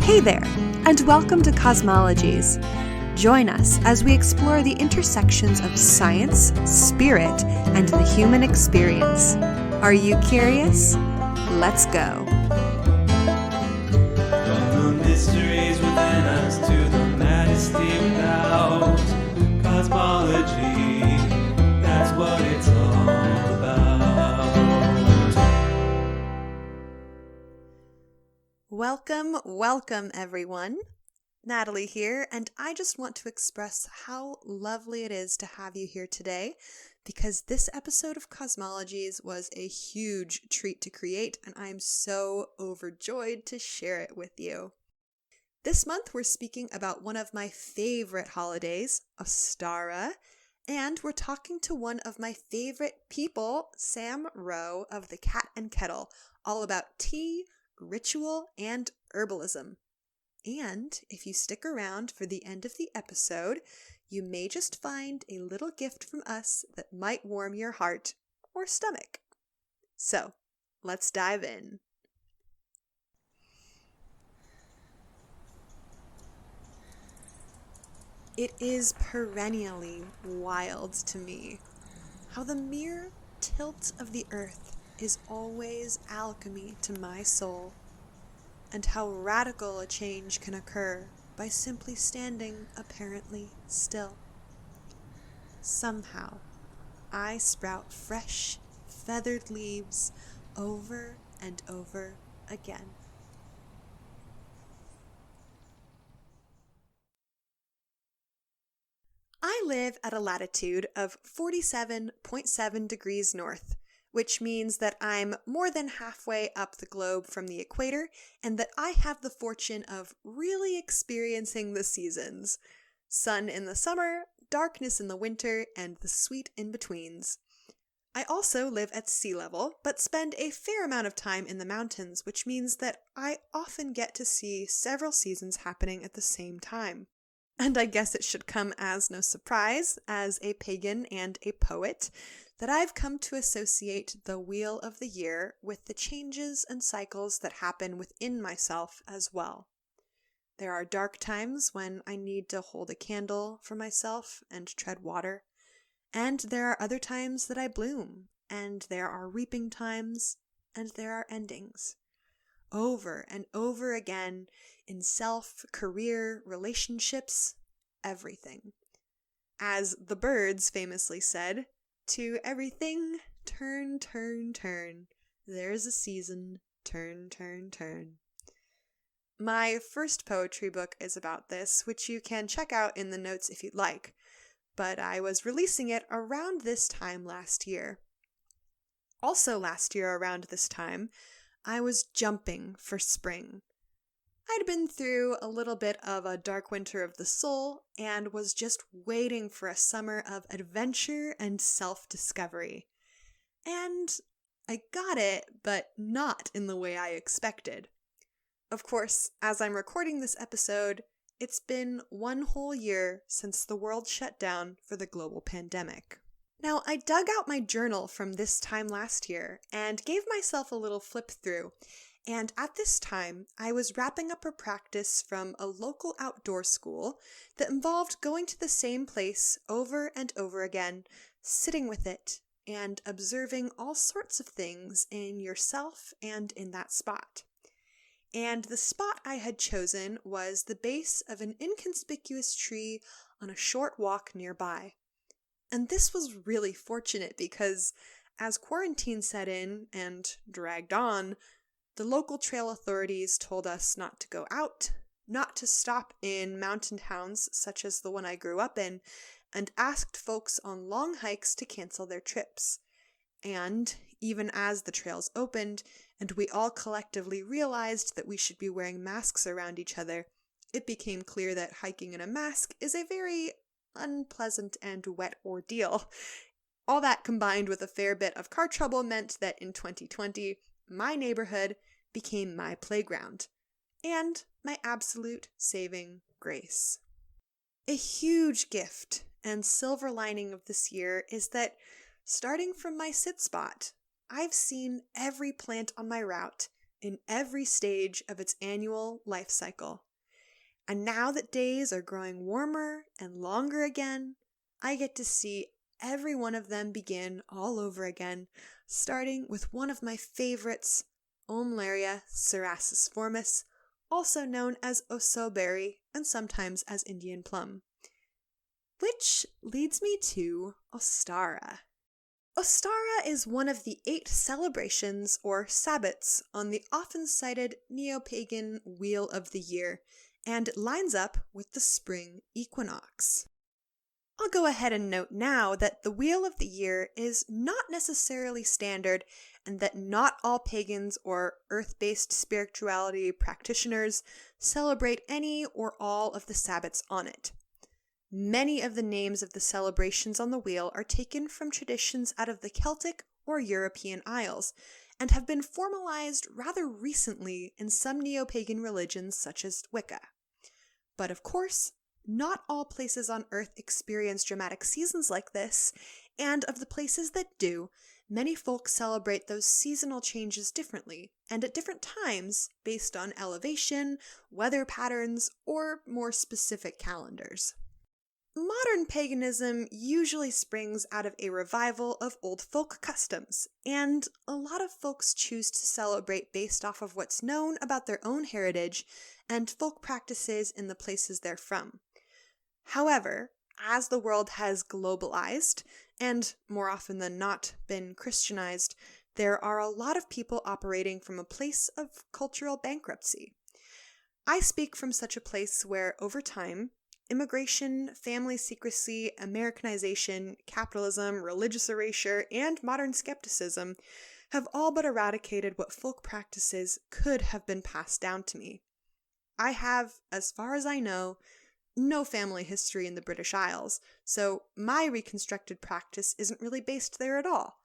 Hey there, and welcome to Cosmologies. Join us as we explore the intersections of science, spirit, and the human experience. Are you curious? Let's go. From the mysteries within us to the majesty without. Cosmology, that's what it's all about. Welcome everyone. Natalie here, and I just want to express how lovely it is to have you here today, because this episode of Cosmologies was a huge treat to create, and I'm so overjoyed to share it with you. This month we're speaking about one of my favorite holidays, Ostara, and we're talking to one of my favorite people, Sam Rowe of the Cat and Kettle, all about tea, ritual, and herbalism. And if you stick around for the end of the episode, you may just find a little gift from us that might warm your heart or stomach. So, let's dive in. It is perennially wild to me how the mere tilt of the earth is always alchemy to my soul, and how radical a change can occur by simply standing apparently still. Somehow, I sprout fresh, feathered leaves over and over again. I live at a latitude of 47.7 degrees north, which means that I'm more than halfway up the globe from the equator, and that I have the fortune of really experiencing the seasons. Sun in the summer, darkness in the winter, and the sweet in-betweens. I also live at sea level, but spend a fair amount of time in the mountains, which means that I often get to see several seasons happening at the same time. And I guess it should come as no surprise, as a pagan and a poet, that I've come to associate the wheel of the year with the changes and cycles that happen within myself as well. There are dark times when I need to hold a candle for myself and tread water, and there are other times that I bloom, and there are reaping times, and there are endings. Over and over again in self, career, relationships, everything. As the birds famously said, to everything, turn, turn, turn. There's a season, turn, turn, turn. My first poetry book is about this, which you can check out in the notes if you'd like, but I was releasing it around this time last year. Also last year around this time, I was jumping for spring. I'd been through a little bit of a dark winter of the soul and was just waiting for a summer of adventure and self-discovery. And I got it, but not in the way I expected. Of course, as I'm recording this episode, it's been one whole year since the world shut down for the global pandemic. Now, I dug out my journal from this time last year and gave myself a little flip through, and at this time, I was wrapping up a practice from a local outdoor school that involved going to the same place over and over again, sitting with it, and observing all sorts of things in yourself and in that spot. And the spot I had chosen was the base of an inconspicuous tree on a short walk nearby. And this was really fortunate because as quarantine set in and dragged on, the local trail authorities told us not to go out, not to stop in mountain towns such as the one I grew up in, and asked folks on long hikes to cancel their trips. And even as the trails opened and we all collectively realized that we should be wearing masks around each other, it became clear that hiking in a mask is a very unpleasant and wet ordeal. All that combined with a fair bit of car trouble meant that in 2020, my neighborhood became my playground and my absolute saving grace. A huge gift and silver lining of this year is that starting from my sit spot, I've seen every plant on my route in every stage of its annual life cycle. And now that days are growing warmer and longer again, I get to see every one of them begin all over again, starting with one of my favorites, Ulmlaria cerasiformis, also known as osoberry and sometimes as Indian plum. Which leads me to Ostara. Ostara is one of the 8 celebrations or sabbats on the often cited neo-pagan Wheel of the Year, and it lines up with the Spring Equinox. I'll go ahead and note now that the Wheel of the Year is not necessarily standard and that not all pagans or earth-based spirituality practitioners celebrate any or all of the sabbats on it. Many of the names of the celebrations on the wheel are taken from traditions out of the Celtic or European Isles, and have been formalized rather recently in some neo-pagan religions such as Wicca. But of course, not all places on Earth experience dramatic seasons like this, and of the places that do, many folks celebrate those seasonal changes differently, and at different times based on elevation, weather patterns, or more specific calendars. Modern paganism usually springs out of a revival of old folk customs, and a lot of folks choose to celebrate based off of what's known about their own heritage and folk practices in the places they're from. However, as the world has globalized, and more often than not been Christianized, there are a lot of people operating from a place of cultural bankruptcy. I speak from such a place where, over time, immigration, family secrecy, Americanization, capitalism, religious erasure, and modern skepticism have all but eradicated what folk practices could have been passed down to me. I have, as far as I know, no family history in the British Isles, so my reconstructed practice isn't really based there at all.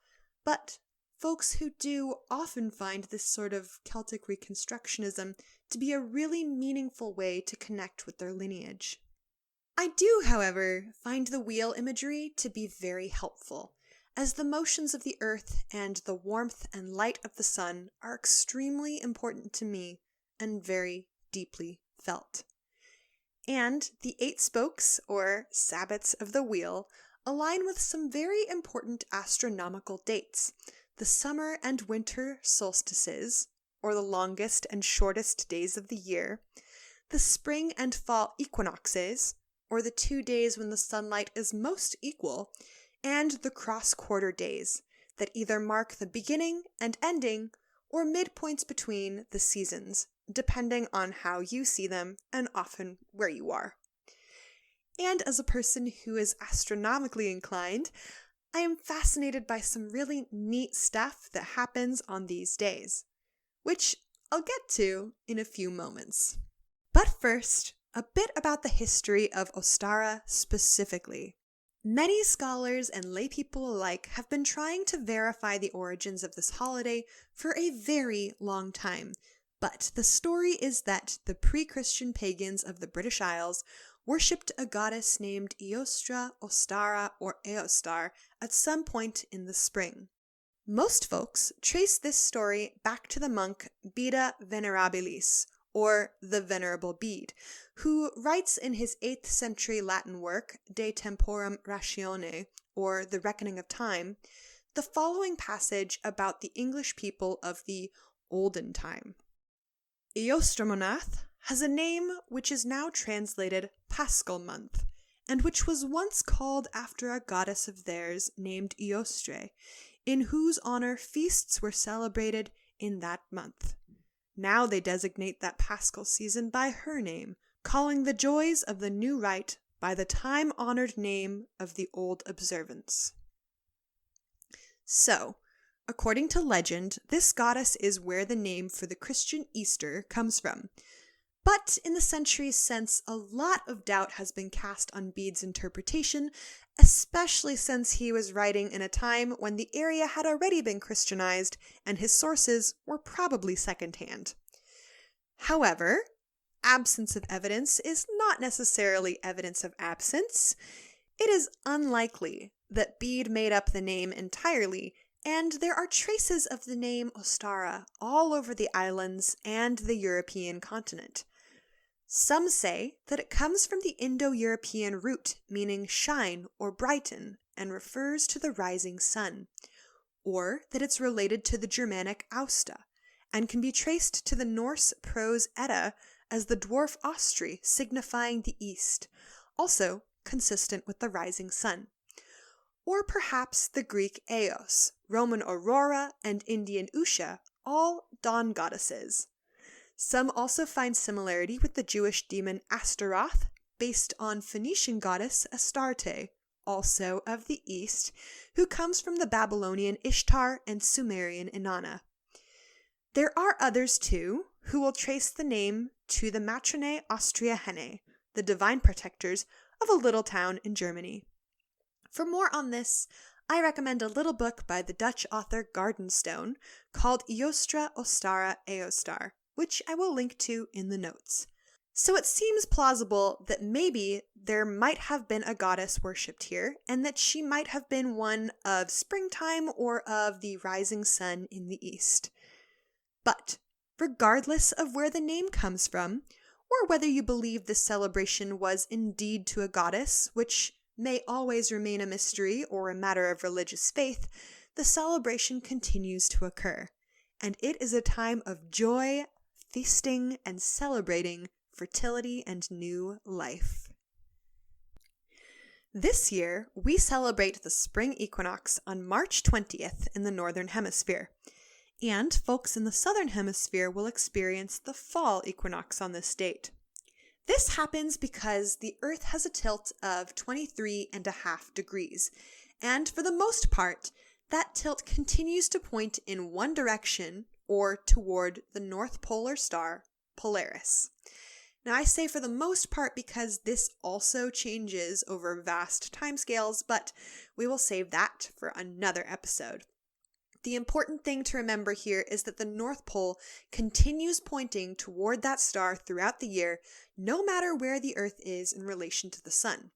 But folks who do often find this sort of Celtic reconstructionism to be a really meaningful way to connect with their lineage. I do, however, find the wheel imagery to be very helpful, as the motions of the earth and the warmth and light of the sun are extremely important to me and very deeply felt. And the 8 spokes, or sabbats of the wheel, align with some very important astronomical dates, the summer and winter solstices, or the longest and shortest days of the year, the spring and fall equinoxes, or the 2 days when the sunlight is most equal, and the cross-quarter days, that either mark the beginning and ending, or midpoints between the seasons, depending on how you see them and often where you are. And as a person who is astronomically inclined, I am fascinated by some really neat stuff that happens on these days, which I'll get to in a few moments. But first, a bit about the history of Ostara specifically. Many scholars and laypeople alike have been trying to verify the origins of this holiday for a very long time, but the story is that the pre-Christian pagans of the British Isles worshipped a goddess named Eostre Ostara or Eostar at some point in the spring. Most folks trace this story back to the monk Beda Venerabilis, or the Venerable Bede, who writes in his 8th century Latin work, De Temporum Ratione, or The Reckoning of Time, the following passage about the English people of the olden time. Eostre has a name which is now translated Paschal month, and which was once called after a goddess of theirs named Eostre, in whose honor feasts were celebrated in that month. Now they designate that Paschal season by her name, calling the joys of the new rite by the time-honored name of the old observance. So, according to legend, this goddess is where the name for the Christian Easter comes from. But in the centuries since, a lot of doubt has been cast on Bede's interpretation, especially since he was writing in a time when the area had already been Christianized and his sources were probably secondhand. However, absence of evidence is not necessarily evidence of absence. It is unlikely that Bede made up the name entirely and there are traces of the name Ostara all over the islands and the European continent. Some say that it comes from the Indo-European root meaning shine or brighten and refers to the rising sun, or that it's related to the Germanic Austa and can be traced to the Norse prose Edda as the dwarf Ostri signifying the east, also consistent with the rising sun. Or perhaps the Greek Eos, Roman Aurora, and Indian Usha, all dawn goddesses. Some also find similarity with the Jewish demon Astaroth, based on Phoenician goddess Astarte, also of the east, who comes from the Babylonian Ishtar and Sumerian Inanna. There are others too, who will trace the name to the Matronae Austriacenae, the divine protectors of a little town in Germany. For more on this, I recommend a little book by the Dutch author GardenStone called Eostre Ostara Eostar, which I will link to in the notes. So it seems plausible that maybe there might have been a goddess worshipped here, and that she might have been one of springtime or of the rising sun in the east. But regardless of where the name comes from, or whether you believe this celebration was indeed to a goddess, which may always remain a mystery or a matter of religious faith, the celebration continues to occur, and it is a time of joy, feasting, and celebrating fertility and new life. This year, we celebrate the Spring Equinox on March 20th in the Northern Hemisphere, and folks in the Southern Hemisphere will experience the Fall Equinox on this date. This happens because the Earth has a tilt of 23.5 degrees, and for the most part, that tilt continues to point in one direction or toward the North Polar star, Polaris. Now I say for the most part because this also changes over vast timescales, but we will save that for another episode. The important thing to remember here is that the North Pole continues pointing toward that star throughout the year, no matter where the Earth is in relation to the Sun.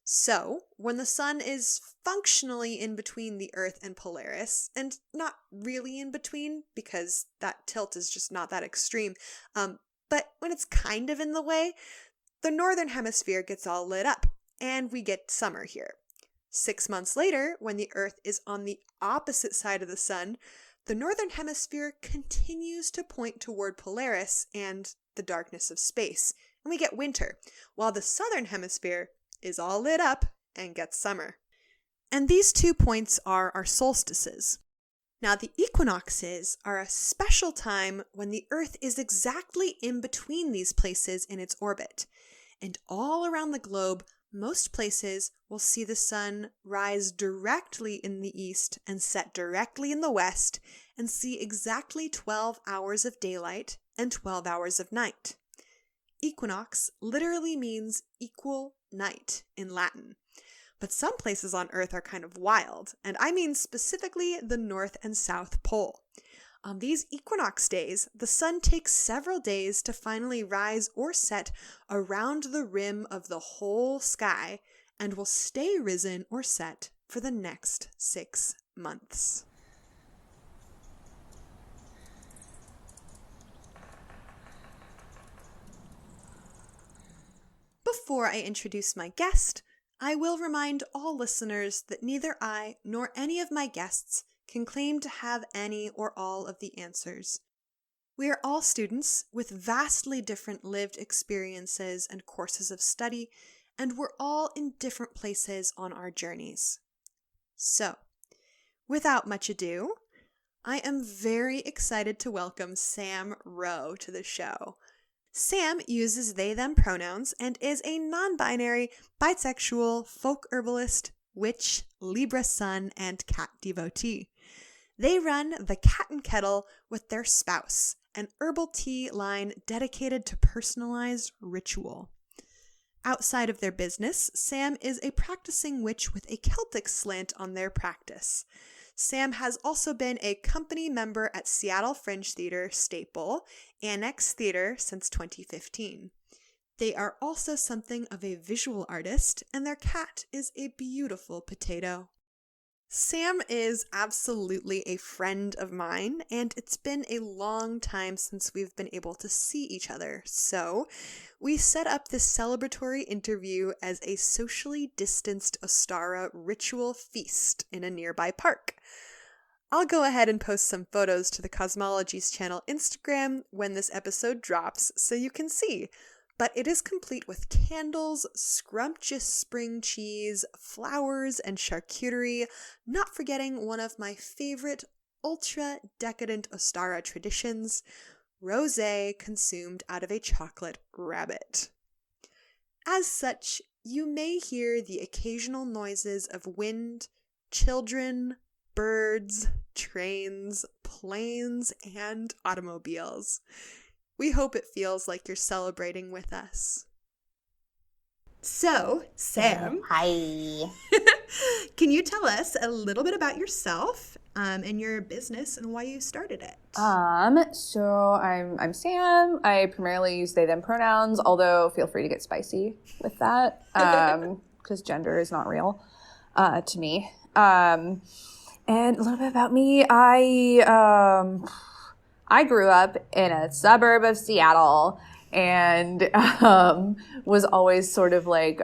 So, when the Sun is functionally in between the Earth and Polaris, and not really in between because that tilt is just not that extreme, but when it's kind of in the way, the Northern Hemisphere gets all lit up, and we get summer here. 6 months later, when the Earth is on the opposite side of the Sun, the Northern Hemisphere continues to point toward Polaris and the darkness of space, and we get winter, while the Southern Hemisphere is all lit up and gets summer. And these 2 points are our solstices. Now, the equinoxes are a special time when the Earth is exactly in between these places in its orbit, and all around the globe, most places will see the sun rise directly in the east and set directly in the west, and see exactly 12 hours of daylight and 12 hours of night. Equinox literally means equal night in Latin. But some places on Earth are kind of wild, and I mean specifically the North and South Pole. On these equinox days, the sun takes several days to finally rise or set around the rim of the whole sky, and will stay risen or set for the next 6 months. Before I introduce my guest, I will remind all listeners that neither I nor any of my guests can claim to have any or all of the answers. We are all students with vastly different lived experiences and courses of study, and we're all in different places on our journeys. So, without much ado, I am very excited to welcome Sam Rowe to the show. Sam uses they/them pronouns and is a non-binary, bisexual, folk herbalist, witch, Libra sun, and cat devotee. They run the Cat and Kettle with their spouse, an herbal tea line dedicated to personalized ritual. Outside of their business, Sam is a practicing witch with a Celtic slant on their practice. Sam has also been a company member at Seattle Fringe Theater staple, Annex Theater, since 2015. They are also something of a visual artist, and their cat is a beautiful potato. Sam is absolutely a friend of mine, and it's been a long time since we've been able to see each other. So we set up this celebratory interview as a socially distanced Ostara ritual feast in a nearby park. I'll go ahead and post some photos to the CosmoloTeas channel Instagram when this episode drops so you can see. But it is complete with candles, scrumptious spring cheese, flowers, and charcuterie, not forgetting one of my favorite ultra-decadent Ostara traditions, rosé consumed out of a chocolate rabbit. As such, you may hear the occasional noises of wind, children, birds, trains, planes, and automobiles. We hope it feels like you're celebrating with us. So, Sam. Hi. Can you tell us a little bit about yourself and your business and why you started it? So I'm Sam. I primarily use they, them pronouns, although feel free to get spicy with that because gender is not real to me. And a little bit about me. I grew up in a suburb of Seattle and was always sort of like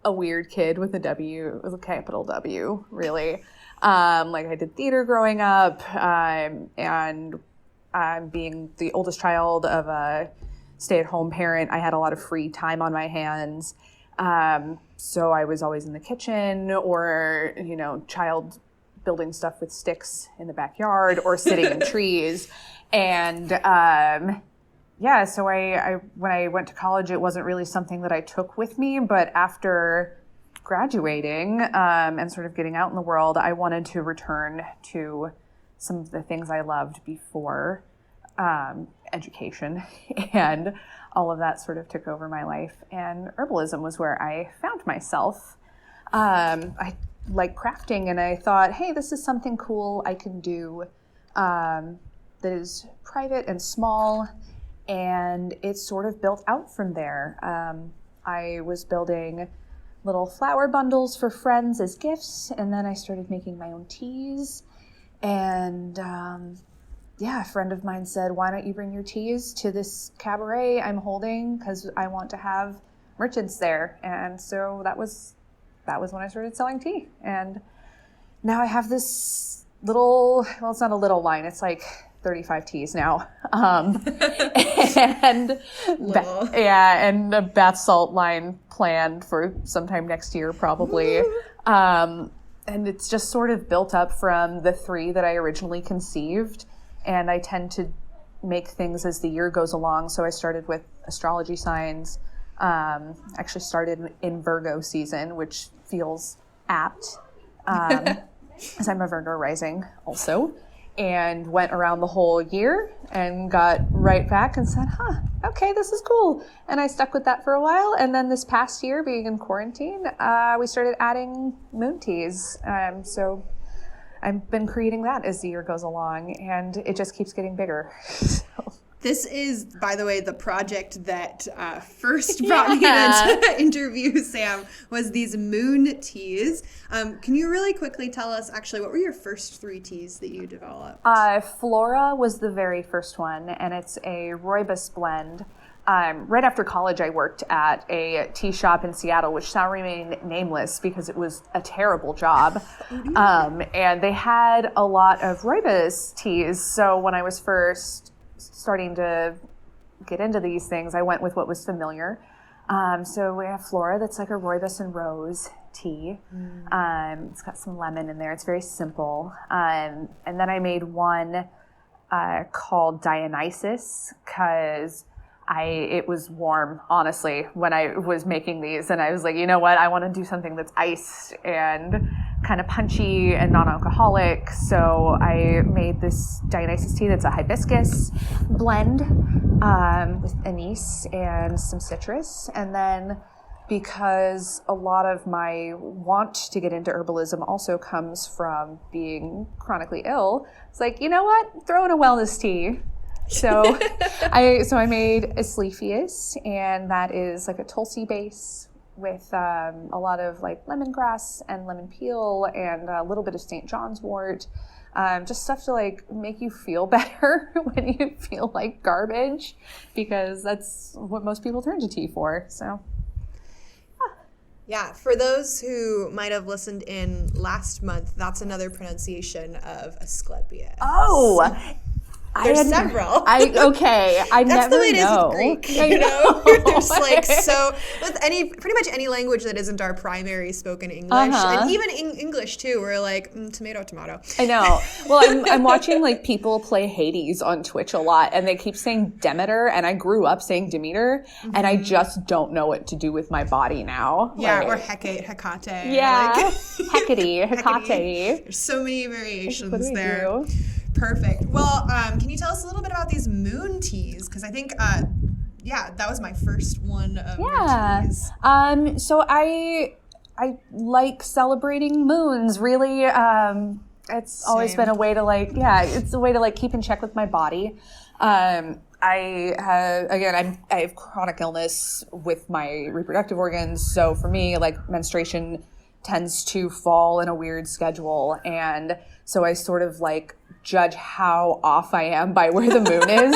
a weird kid with a W, with a capital W, really. Like I did theater growing up, and being the oldest child of a stay-at-home parent, I had a lot of free time on my hands. So I was always in the kitchen or, child building stuff with sticks in the backyard or sitting in trees. And so I when I went to college, it wasn't really something that I took with me. But after graduating and sort of getting out in the world, I wanted to return to some of the things I loved before education. And all of that sort of took over my life. And herbalism was where I found myself. I like crafting, and I thought, hey, this is something cool I can do that is private and small, and it sort of built out from there. I was building little flower bundles for friends as gifts, and then I started making my own teas, and a friend of mine said, why don't you bring your teas to this cabaret I'm holding, because I want to have merchants there. And so that was when I started selling tea. And now I have this little, well, it's not a little line, it's like 35 teas now. And and a bath salt line planned for sometime next year, probably. And it's just sort of built up from the 3 that I originally conceived. And I tend to make things as the year goes along. So I started with astrology signs, actually started in Virgo season, which feels apt, as I'm a Virgo rising also, and went around the whole year and got right back and said, okay, this is cool. And I stuck with that for a while. And then this past year, being in quarantine, we started adding moon teas. So I've been creating that as the year goes along, and it just keeps getting bigger. This is, by the way, the project that first brought me to interview Sam, was these moon teas. Can you really quickly tell us, actually, what were your first 3 teas that you developed? Flora was the very first one, and it's a rooibos blend. Right after college, I worked at a tea shop in Seattle, which shall remain nameless because it was a terrible job. And they had a lot of rooibos teas. So when I was first starting to get into these things, I went with what was familiar. So we have Flora, that's like a rooibos and rose tea. It's got some lemon in there. It's very simple. And then I made one called Dionysus, because it was warm, honestly, when I was making these, and I was like, you know what, I want to do something that's iced and kind of punchy and non-alcoholic. So I made this Dionysus tea that's a hibiscus blend with anise and some citrus. And then, because a lot of my want to get into herbalism also comes from being chronically ill, it's like, you know what, throw in a wellness tea. So I made Asclepius, and that is like a Tulsi base with a lot of like lemongrass and lemon peel and a little bit of St. John's wort. Just stuff to like make you feel better when you feel like garbage, because that's what most people turn to tea for. So. Yeah, for those who might have listened in last month, that's another pronunciation of Asclepius. Oh, there's several. I That's never the way it is know. with Greek. You know, there's like so with pretty much any language that isn't our primary spoken English, and even English too. We're like tomato. I know. Well, I'm watching like people play Hades on Twitch a lot, and they keep saying Demeter, and I grew up saying Demeter, and I just don't know what to do with my body now. Yeah, like, or Hecate, Hecate. Yeah, like, Hecate, Hecate. There's so many variations what do we there. do? Perfect. Well, can you tell us a little bit about these moon teas? Because I think, that was my first one of your teas. So I like celebrating moons. Really, it's always been a way to it's a way to like keep in check with my body. I have chronic illness with my reproductive organs. So for me, like menstruation tends to fall in a weird schedule. And so I sort of like judge how off I am by where the moon is.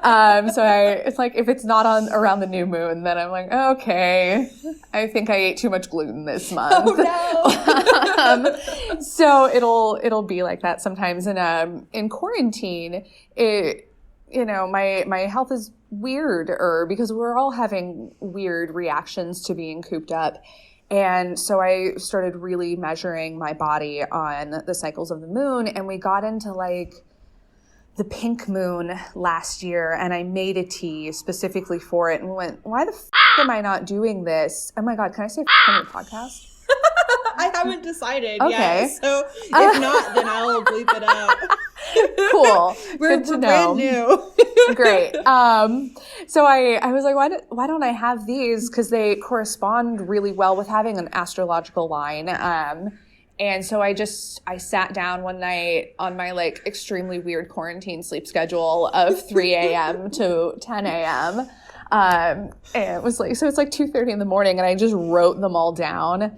It's like, if it's not around the new moon, then I'm like, okay, I think I ate too much gluten this month. Oh no. So it'll be like that sometimes. And, in quarantine, my health is weirder because we're all having weird reactions to being cooped up. And so I started really measuring my body on the cycles of the moon, and we got into like the pink moon last year, and I made a tea specifically for it and went, why the am I not doing this? Oh my God, can I say on your podcast? I haven't decided Okay. yet. So if not, then I'll bleep it out. Cool. We're Good to know. brand new. Great. So I was like, why don't I have these? Because they correspond really well with having an astrological line. And so I sat down one night on my like extremely weird quarantine sleep schedule of 3 a.m. to 10 a.m. And it was like, so it's like 2:30 in the morning, and I just wrote them all down,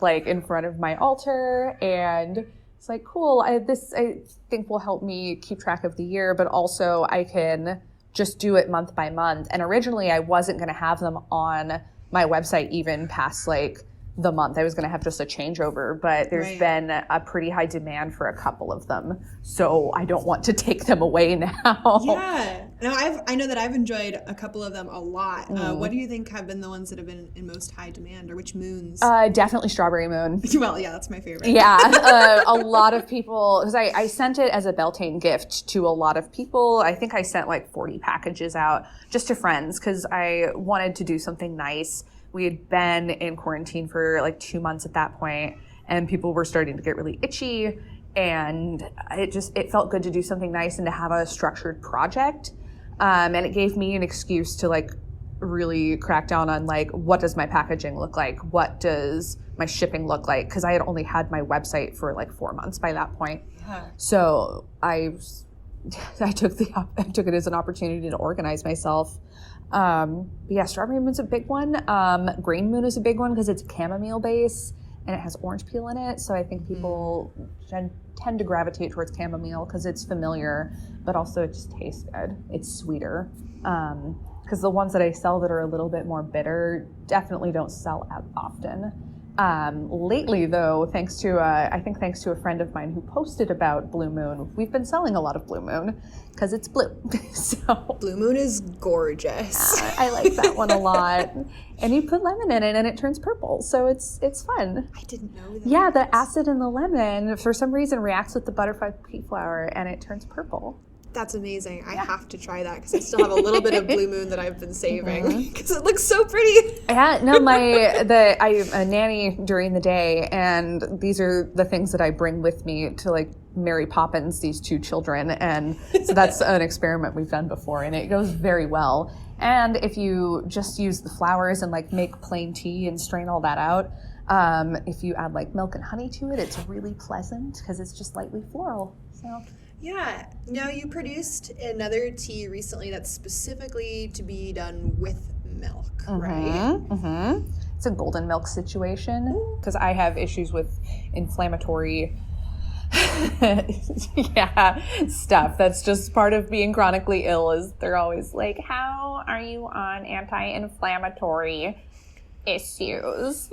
like in front of my altar. And it's like, cool. I think will help me keep track of the year, but also I can just do it month by month. And originally I wasn't going to have them on my website even past like the month. I was going to have just a changeover, but there's been a pretty high demand for a couple of them. So I don't want to take them away now. Yeah. No, I know that I've enjoyed a couple of them a lot. What do you think have been the ones that have been in most high demand, or which moons? Definitely Strawberry Moon. Well, yeah, that's my favorite. Yeah. A lot of people, because I sent it as a Beltane gift to a lot of people. I think I sent like 40 packages out just to friends because I wanted to do something nice. We had been in quarantine for like 2 months at that point, and people were starting to get really itchy, and it felt good to do something nice and to have a structured project. And it gave me an excuse to like really crack down on like, what does my packaging look like? What does my shipping look like? Because I had only had my website for like 4 months by that point. Yeah. So I took it as an opportunity to organize myself. But yeah, Strawberry Moon's a big one. Green Moon is a big one because it's chamomile base and it has orange peel in it. So I think people tend to gravitate towards chamomile because it's familiar, but also it just tastes good. It's sweeter. Because the ones that I sell that are a little bit more bitter definitely don't sell as often. Lately, though, thanks to a friend of mine who posted about Blue Moon, we've been selling a lot of Blue Moon because it's blue. So Blue Moon is gorgeous. I like that one a lot. And you put lemon in it and it turns purple, so it's fun. I didn't know that. Yeah, the acid in the lemon for some reason reacts with the butterfly pea flower and it turns purple. That's amazing. I have to try that because I still have a little bit of Blue Moon that I've been saving because it looks so pretty. Yeah, no, I'm a nanny during the day, and these are the things that I bring with me to like Mary Poppins these 2 children, and so that's an experiment we've done before, and it goes very well. And if you just use the flowers and like make plain tea and strain all that out, if you add like milk and honey to it, it's really pleasant because it's just lightly floral. So. Yeah. Now, you produced another tea recently that's specifically to be done with milk, right? Mm-hmm. It's a golden milk situation because I have issues with inflammatory stuff. That's just part of being chronically ill is they're always like, how are you on anti-inflammatory issues?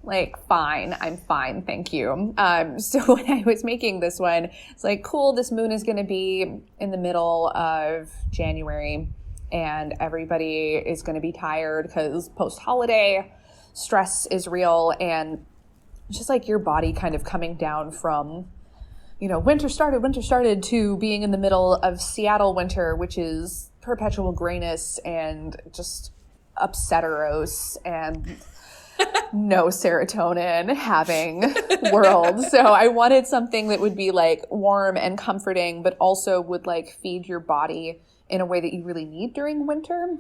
Like, fine, I'm fine, thank you. So when I was making this one, it's like, cool, this moon is going to be in the middle of January and everybody is going to be tired because post-holiday stress is real, and it's just like your body kind of coming down from, you know, winter started to being in the middle of Seattle winter, which is perpetual grayness and just upsetteros and no serotonin having world. So I wanted something that would be like warm and comforting, but also would like feed your body in a way that you really need during winter.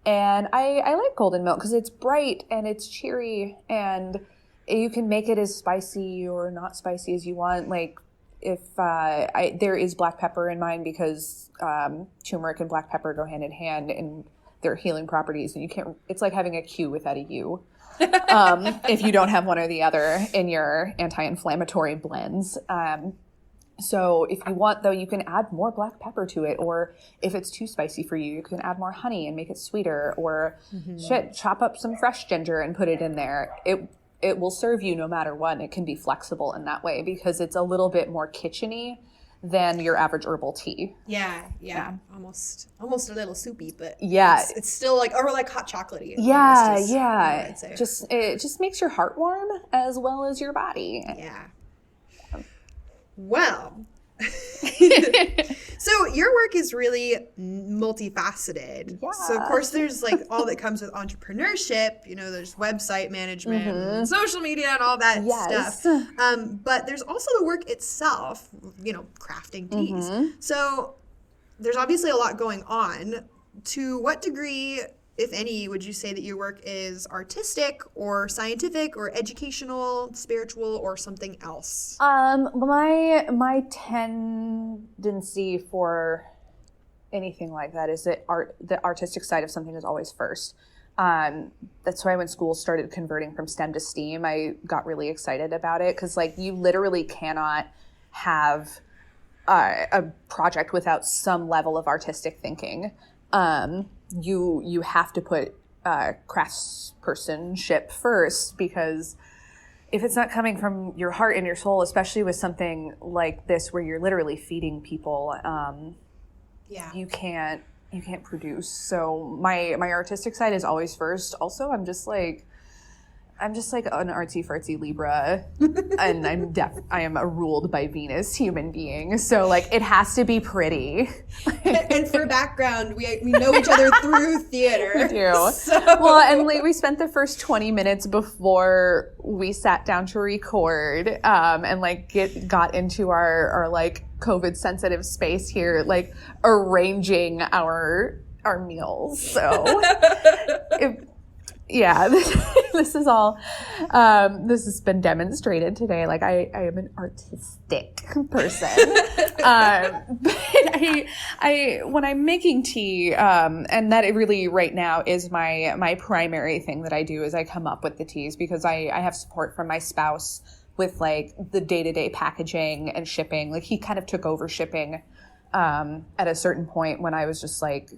And I like golden milk because it's bright and it's cheery and you can make it as spicy or not spicy as you want. Like if there is black pepper in mine because turmeric and black pepper go hand in hand in their healing properties, and you can't. It's like having a Q without a U. If you don't have one or the other in your anti-inflammatory blends. So if you want, though, you can add more black pepper to it, or if it's too spicy for you, you can add more honey and make it sweeter, or chop up some fresh ginger and put it in there. It will serve you no matter what. It can be flexible in that way because it's a little bit more kitcheny than your average herbal tea. Yeah. Almost a little soupy, but it's still like, or like hot chocolatey. I'd say. It just makes your heart warm as well as your body. Yeah. Well, so your work is really multifaceted. Yeah. So of course there's like all that comes with entrepreneurship, you know, there's website management, and social media and all that stuff. But there's also the work itself, you know, crafting teas. So there's obviously a lot going on. To what degree, if any, would you say that your work is artistic or scientific or educational, spiritual, or something else? My tendency for anything like that is that the artistic side of something is always first. That's why when schools started converting from STEM to STEAM, I got really excited about it because, like, you literally cannot have a project without some level of artistic thinking. You have to put craftspersonship first, because if it's not coming from your heart and your soul, especially with something like this where you're literally feeding people, you can't produce. So my artistic side is always first. Also, I'm just like an artsy fartsy Libra, and I am a ruled by Venus human being. So like it has to be pretty. And for background, we know each other through theater. We do. So. Well, and like we spent the first 20 minutes before we sat down to record, and like got into our like COVID sensitive space here, like arranging our meals. So. This is all, this has been demonstrated today. Like I am an artistic person. But when I'm making tea, and that really right now is my primary thing that I do is I come up with the teas because I have support from my spouse with like the day-to-day packaging and shipping. Like he kind of took over shipping, at a certain point when I was just like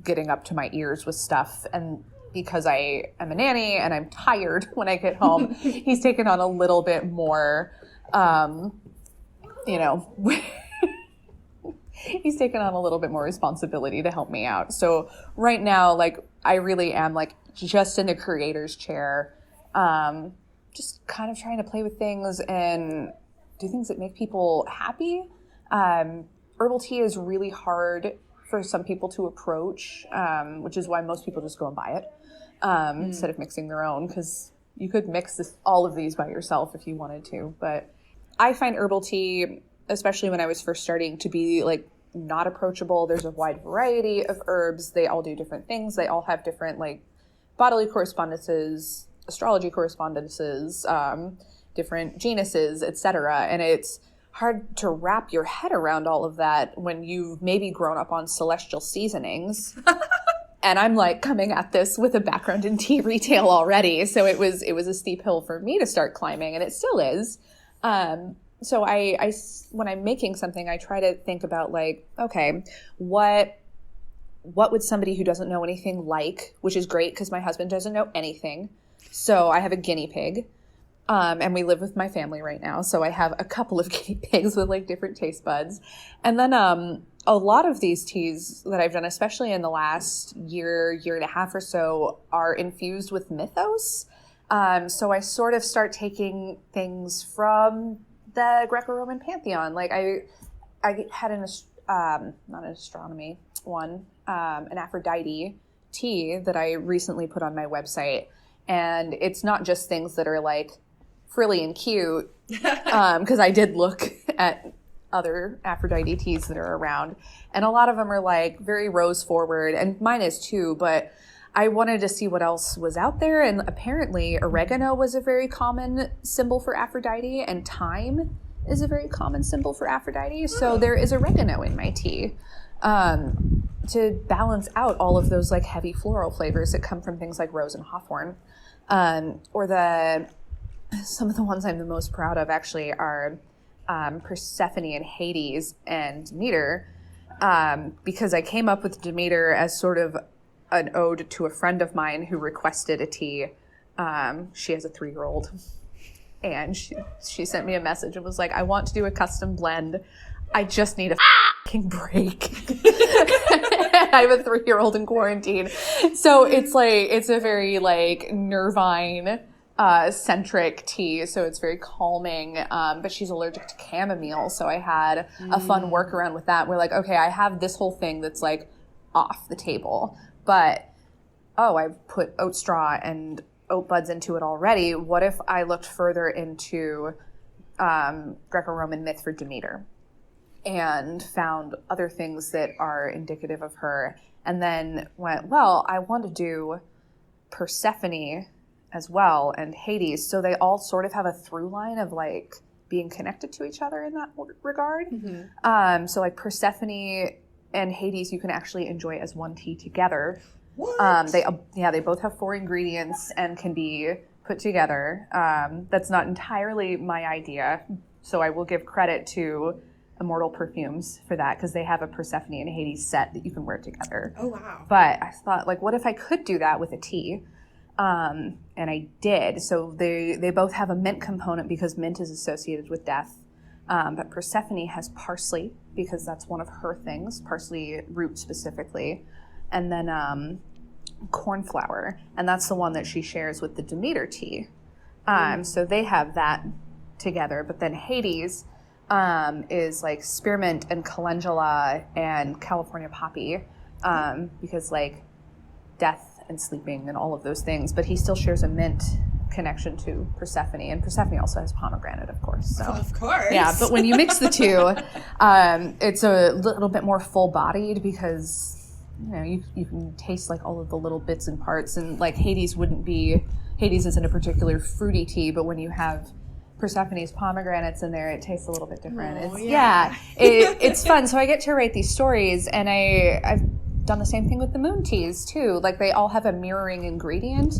getting up to my ears with stuff, and because I am a nanny and I'm tired when I get home, he's taken on a little bit more, he's taken on a little bit more responsibility to help me out. So right now, like, I really am like just in the creator's chair, just kind of trying to play with things and do things that make people happy. Herbal tea is really hard for some people to approach, which is why most people just go and buy it. Instead of mixing their own, because you could mix all of these by yourself if you wanted to. But I find herbal tea, especially when I was first starting, to be like not approachable. There's a wide variety of herbs. They all do different things. They all have different like bodily correspondences, astrology correspondences, different genuses, etc. And it's hard to wrap your head around all of that when you've maybe grown up on celestial seasonings. And I'm like coming at this with a background in tea retail already. So it was a steep hill for me to start climbing, and it still is. So I when I'm making something, I try to think about like, okay, what would somebody who doesn't know anything like, which is great because my husband doesn't know anything. So I have a guinea pig. And we live with my family right now. So I have a couple of guinea pigs with like different taste buds. And then a lot of these teas that I've done, especially in the last year and a half or so, are infused with mythos. So I sort of start taking things from the Greco-Roman pantheon. Like I had not an astronomy one, an Aphrodite tea that I recently put on my website. And it's not just things that are like frilly and cute, because I did look at other Aphrodite teas that are around, and a lot of them are like very rose forward, and mine is too, but I wanted to see what else was out there, and apparently oregano was a very common symbol for Aphrodite, and thyme is a very common symbol for Aphrodite, so there is oregano in my tea to balance out all of those like heavy floral flavors that come from things like rose and hawthorn. Some of the ones I'm the most proud of actually are Persephone and Hades and Demeter, because I came up with Demeter as sort of an ode to a friend of mine who requested a tea. She has a 3-year-old, and she sent me a message and was like, I want to do a custom blend. I just need a fucking break. I have a 3-year-old in quarantine. So it's a very like nervine centric tea, so it's very calming, but she's allergic to chamomile, so I had a fun workaround with that. We're like, okay, I have this whole thing that's like off the table, but I've put oat straw and oat buds into it already. What if I looked further into Greco-Roman myth for Demeter and found other things that are indicative of her, and then went, well, I want to do Persephone as well, and Hades, so they all sort of have a through line of like being connected to each other in that regard. So like Persephone and Hades you can actually enjoy as one tea together. What? They both have 4 ingredients and can be put together. That's not entirely my idea, so I will give credit to Immortal Perfumes for that, because they have a Persephone and Hades set that you can wear together. Oh wow. But I thought, like, what if I could do that with a tea? And I did. So they both have a mint component because mint is associated with death. But Persephone has parsley because that's one of her things, parsley root specifically. And then cornflower, and that's the one that she shares with the Demeter tea. So they have that together. But then Hades is like spearmint and calendula and California poppy, because like death and sleeping and all of those things, but he still shares a mint connection to Persephone, and Persephone also has pomegranate, of course. So of course, yeah. But when you mix the two, it's a little bit more full-bodied because you can taste like all of the little bits and parts, and like Hades isn't a particular fruity tea, but when you have Persephone's pomegranates in there, it tastes a little bit different. It's fun. So I get to write these stories, and I've done the same thing with the moon teas too. Like they all have a mirroring ingredient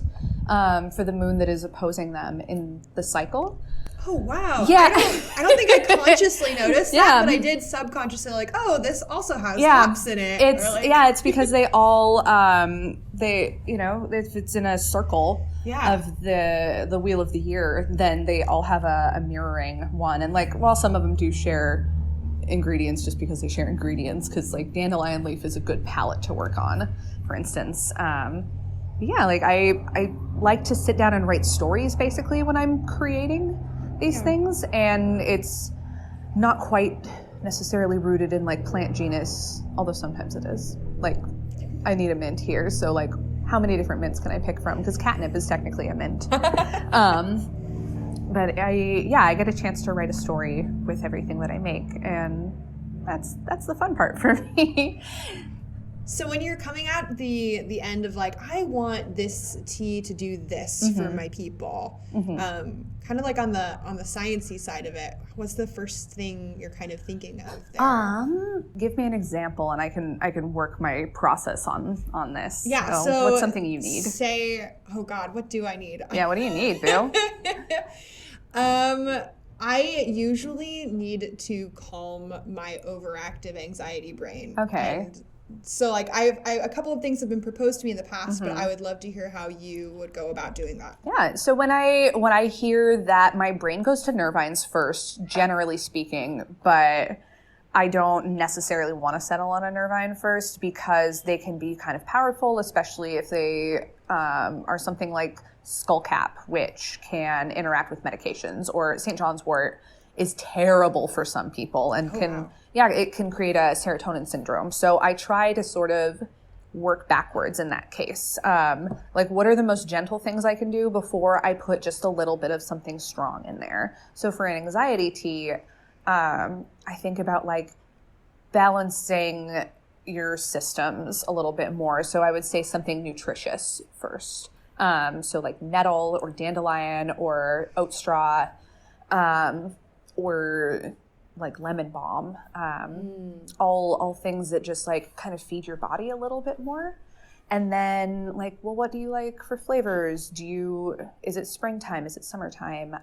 for the moon that is opposing them in the cycle. Oh wow! Yeah, I don't think I consciously noticed that, but I did subconsciously. Like, oh, this also has hops in it. It's because they all if it's in a circle of the wheel of the year, then they all have a mirroring one. And like, while some of them do share ingredients just because they share ingredients, because like dandelion leaf is a good palette to work on, for instance. Like I like to sit down and write stories basically when I'm creating these things, and it's not quite necessarily rooted in like plant genus, although sometimes it is. Like I need a mint here, so like how many different mints can I pick from? Because catnip is technically a mint. But I get a chance to write a story with everything that I make, and that's the fun part for me. So when you're coming at the end of like, I want this tea to do this for my people, kind of like on the sciencey side of it, what's the first thing you're kind of thinking of there? Give me an example, and I can work my process on this. Yeah. So what's something you need? Say, oh God, what do I need? Yeah. What do you need, Boo? I usually need to calm my overactive anxiety brain. Okay. And so like a couple of things have been proposed to me in the past, but I would love to hear how you would go about doing that. Yeah. So when I hear that, my brain goes to nervines first, generally speaking, but I don't necessarily want to settle on a nervine first because they can be kind of powerful, especially if they are something like skullcap, which can interact with medications, or St. John's wort is terrible for some people and it can create a serotonin syndrome. So I try to sort of work backwards in that case. Like, what are the most gentle things I can do before I put just a little bit of something strong in there? So for an anxiety tea, I think about like balancing your systems a little bit more. So I would say something nutritious first. So like nettle or dandelion or oat straw, or like lemon balm, all things that just like kind of feed your body a little bit more. And then like, well, what do you like for flavors? Is it springtime? Is it summertime?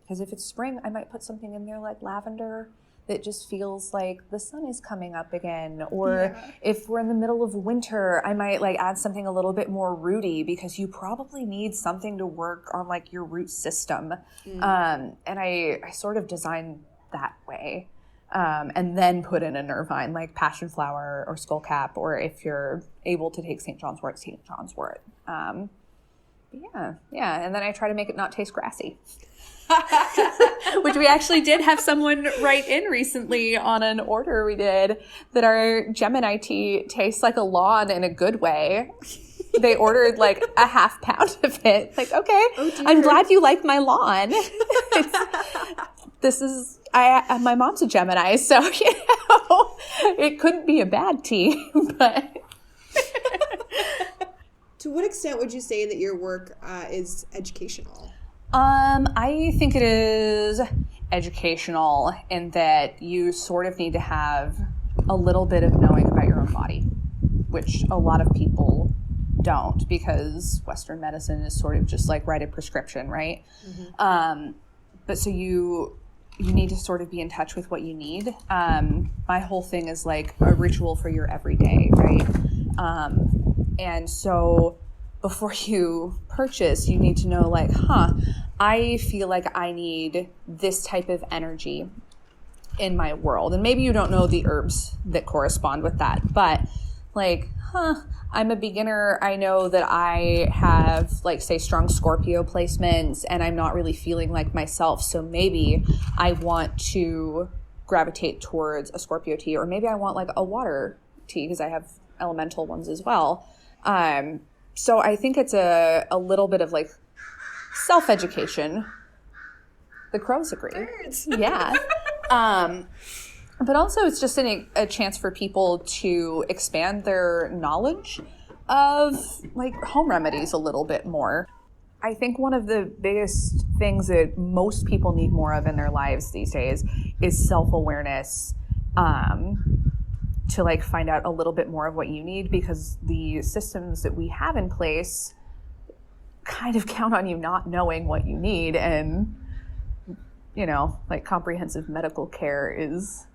Because if it's spring, I might put something in there like lavender that just feels like the sun is coming up again. Or if we're in the middle of winter, I might like add something a little bit more rooty because you probably need something to work on like your root system. And I sort of design that way. And then put in a nervine like passion flower or skullcap, or if you're able to take St. John's wort, St. John's wort. Yeah. And then I try to make it not taste grassy. Which we actually did have someone write in recently on an order we did that our Gemini tea tastes like a lawn in a good way. They ordered like a half pound of it. Like, okay, I'm glad you like my lawn. My mom's a Gemini, so, it couldn't be a bad tea, but. To what extent would you say that your work is educational? I think it is educational in that you sort of need to have a little bit of knowing about your own body, which a lot of people don't, because Western medicine is sort of just like write a prescription, right? But so you need to sort of be in touch with what you need. My whole thing is like a ritual for your everyday, right? And so before you purchase, you need to know like, I feel like I need this type of energy in my world. And maybe you don't know the herbs that correspond with that, but like, I'm a beginner. I know that I have like, say, strong Scorpio placements and I'm not really feeling like myself. So maybe I want to gravitate towards a Scorpio tea, or maybe I want like a water tea because I have elemental ones as well. So I think it's a little bit of like self-education. The crows agree. Birds. Yeah. But also it's just a chance for people to expand their knowledge of like home remedies a little bit more. I think one of the biggest things that most people need more of in their lives these days is self-awareness, to like find out a little bit more of what you need, because the systems that we have in place kind of count on you not knowing what you need. And, like comprehensive medical care is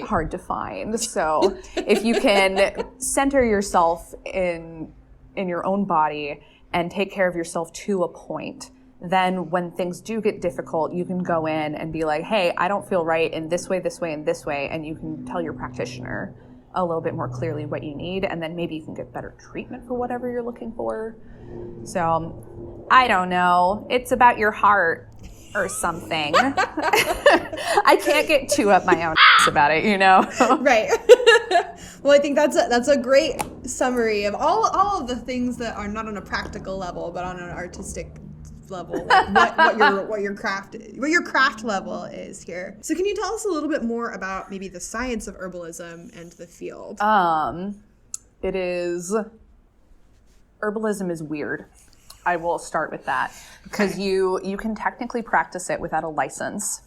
hard to find. So if you can center yourself in your own body and take care of yourself to a point, then when things do get difficult, you can go in and be like, hey, I don't feel right in this way, and this way. And you can tell your practitioner a little bit more clearly what you need. And then maybe you can get better treatment for whatever you're looking for. So I don't know. It's about your heart or something. I can't get too up my own about it, Right. Well, I think that's a great summary of all of the things that are not on a practical level, but on an artistic level, like what your craft level is here. So can you tell us a little bit more about maybe the science of herbalism and the field? It is, herbalism is weird. I will start with that because you can technically practice it without a license.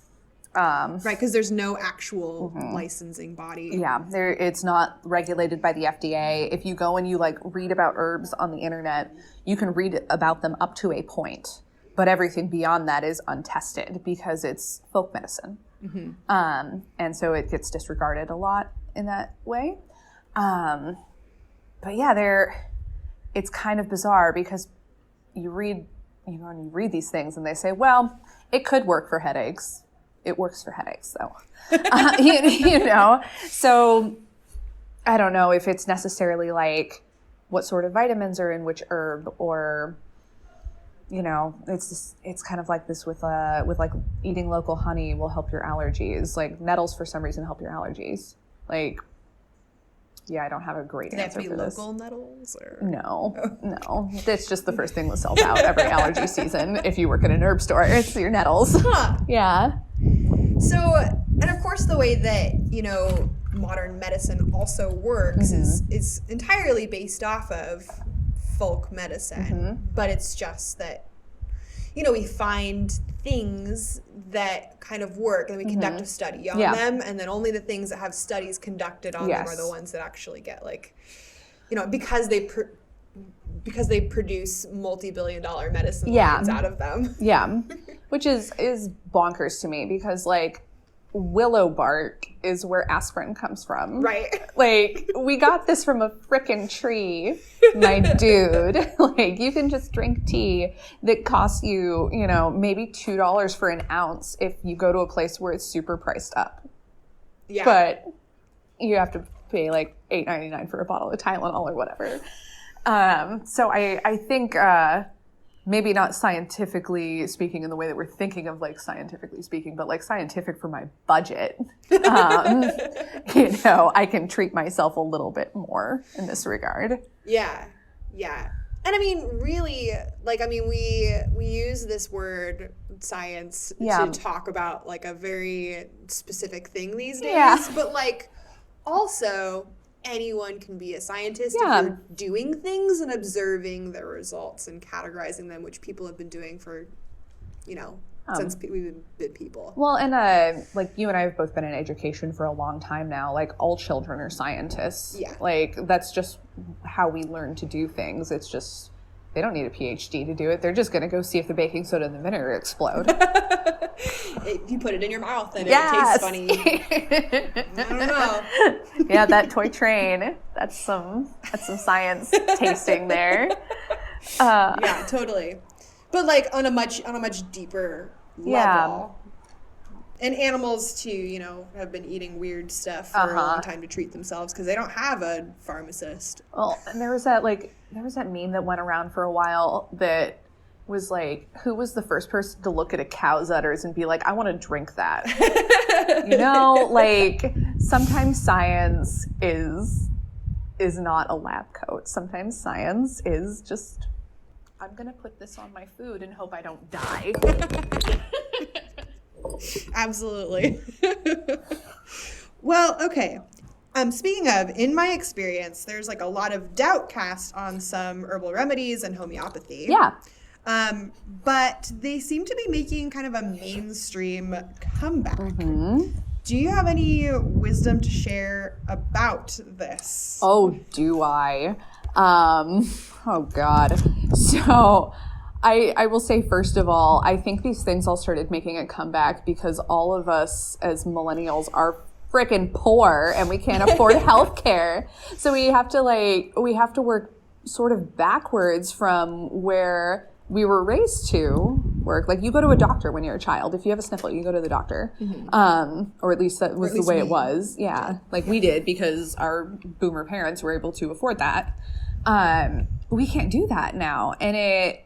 Right, because there's no actual licensing body. Yeah, it's not regulated by the FDA. If you go and you like read about herbs on the internet, you can read about them up to a point, but everything beyond that is untested because it's folk medicine. And so it gets disregarded a lot in that way. But yeah, it's kind of bizarre because you read these things and they say, well, it could work for headaches. It works for headaches, though. So I don't know if it's necessarily like what sort of vitamins are in which herb, or it's kind of like this with like eating local honey will help your allergies. Like nettles for some reason help your allergies. Like, yeah, I don't have a great answer for this. Local nettles? Or? No. It's just the first thing that sells out every allergy season. If you work in an herb store, it's your nettles. Huh. Yeah. So, and of course the way that, modern medicine also works is entirely based off of folk medicine. But it's just that, we find things that kind of work and we conduct a study on them, and then only the things that have studies conducted on them are the ones that actually get because they produce multi-billion-dollar medicine lines out of them. Yeah, which is bonkers to me because willow bark is where aspirin comes from. Right. We got this from a frickin' tree, my dude. You can just drink tea that costs you, maybe $2 for an ounce if you go to a place where it's super priced up. Yeah. But you have to pay $8.99 for a bottle of Tylenol or whatever. So I think maybe not scientifically speaking in the way that we're thinking of scientifically speaking, but scientific for my budget. I can treat myself a little bit more in this regard. Yeah. Yeah. And I mean, really, we use this word science to talk about a very specific thing these days. Yeah. But also anyone can be a scientist if you're doing things and observing the results and categorizing them, which people have been doing for, since we've been people. Well, and you and I have both been in education for a long time now. All children are scientists. Yeah. That's just how we learn to do things. It's just they don't need a PhD to do it. They're just going to go see if the baking soda in the vinegar explode. If you put it in your mouth and it tastes funny. I don't know. Yeah, that toy train. That's some science tasting there. Yeah, totally. But on a much deeper level. Yeah. And animals too, have been eating weird stuff for a long time to treat themselves because they don't have a pharmacist. Well, and there was that meme that went around for a while that was who was the first person to look at a cow's udders and be like, I want to drink that. Sometimes science is not a lab coat. Sometimes science is just, I'm going to put this on my food and hope I don't die. Absolutely. Well, okay. Speaking of, in my experience, there's a lot of doubt cast on some herbal remedies and homeopathy. Yeah. But they seem to be making kind of a mainstream comeback. Do you have any wisdom to share about this? Oh, do I? Oh, God. So I will say, first of all, I think these things all started making a comeback because all of us as millennials are freaking poor and we can't afford healthcare. So we have to work sort of backwards from where we were raised to work. You go to a doctor when you're a child. If you have a sniffle, you go to the doctor. Or at least that was the way it was. Yeah. We did because our boomer parents were able to afford that. We can't do that now. And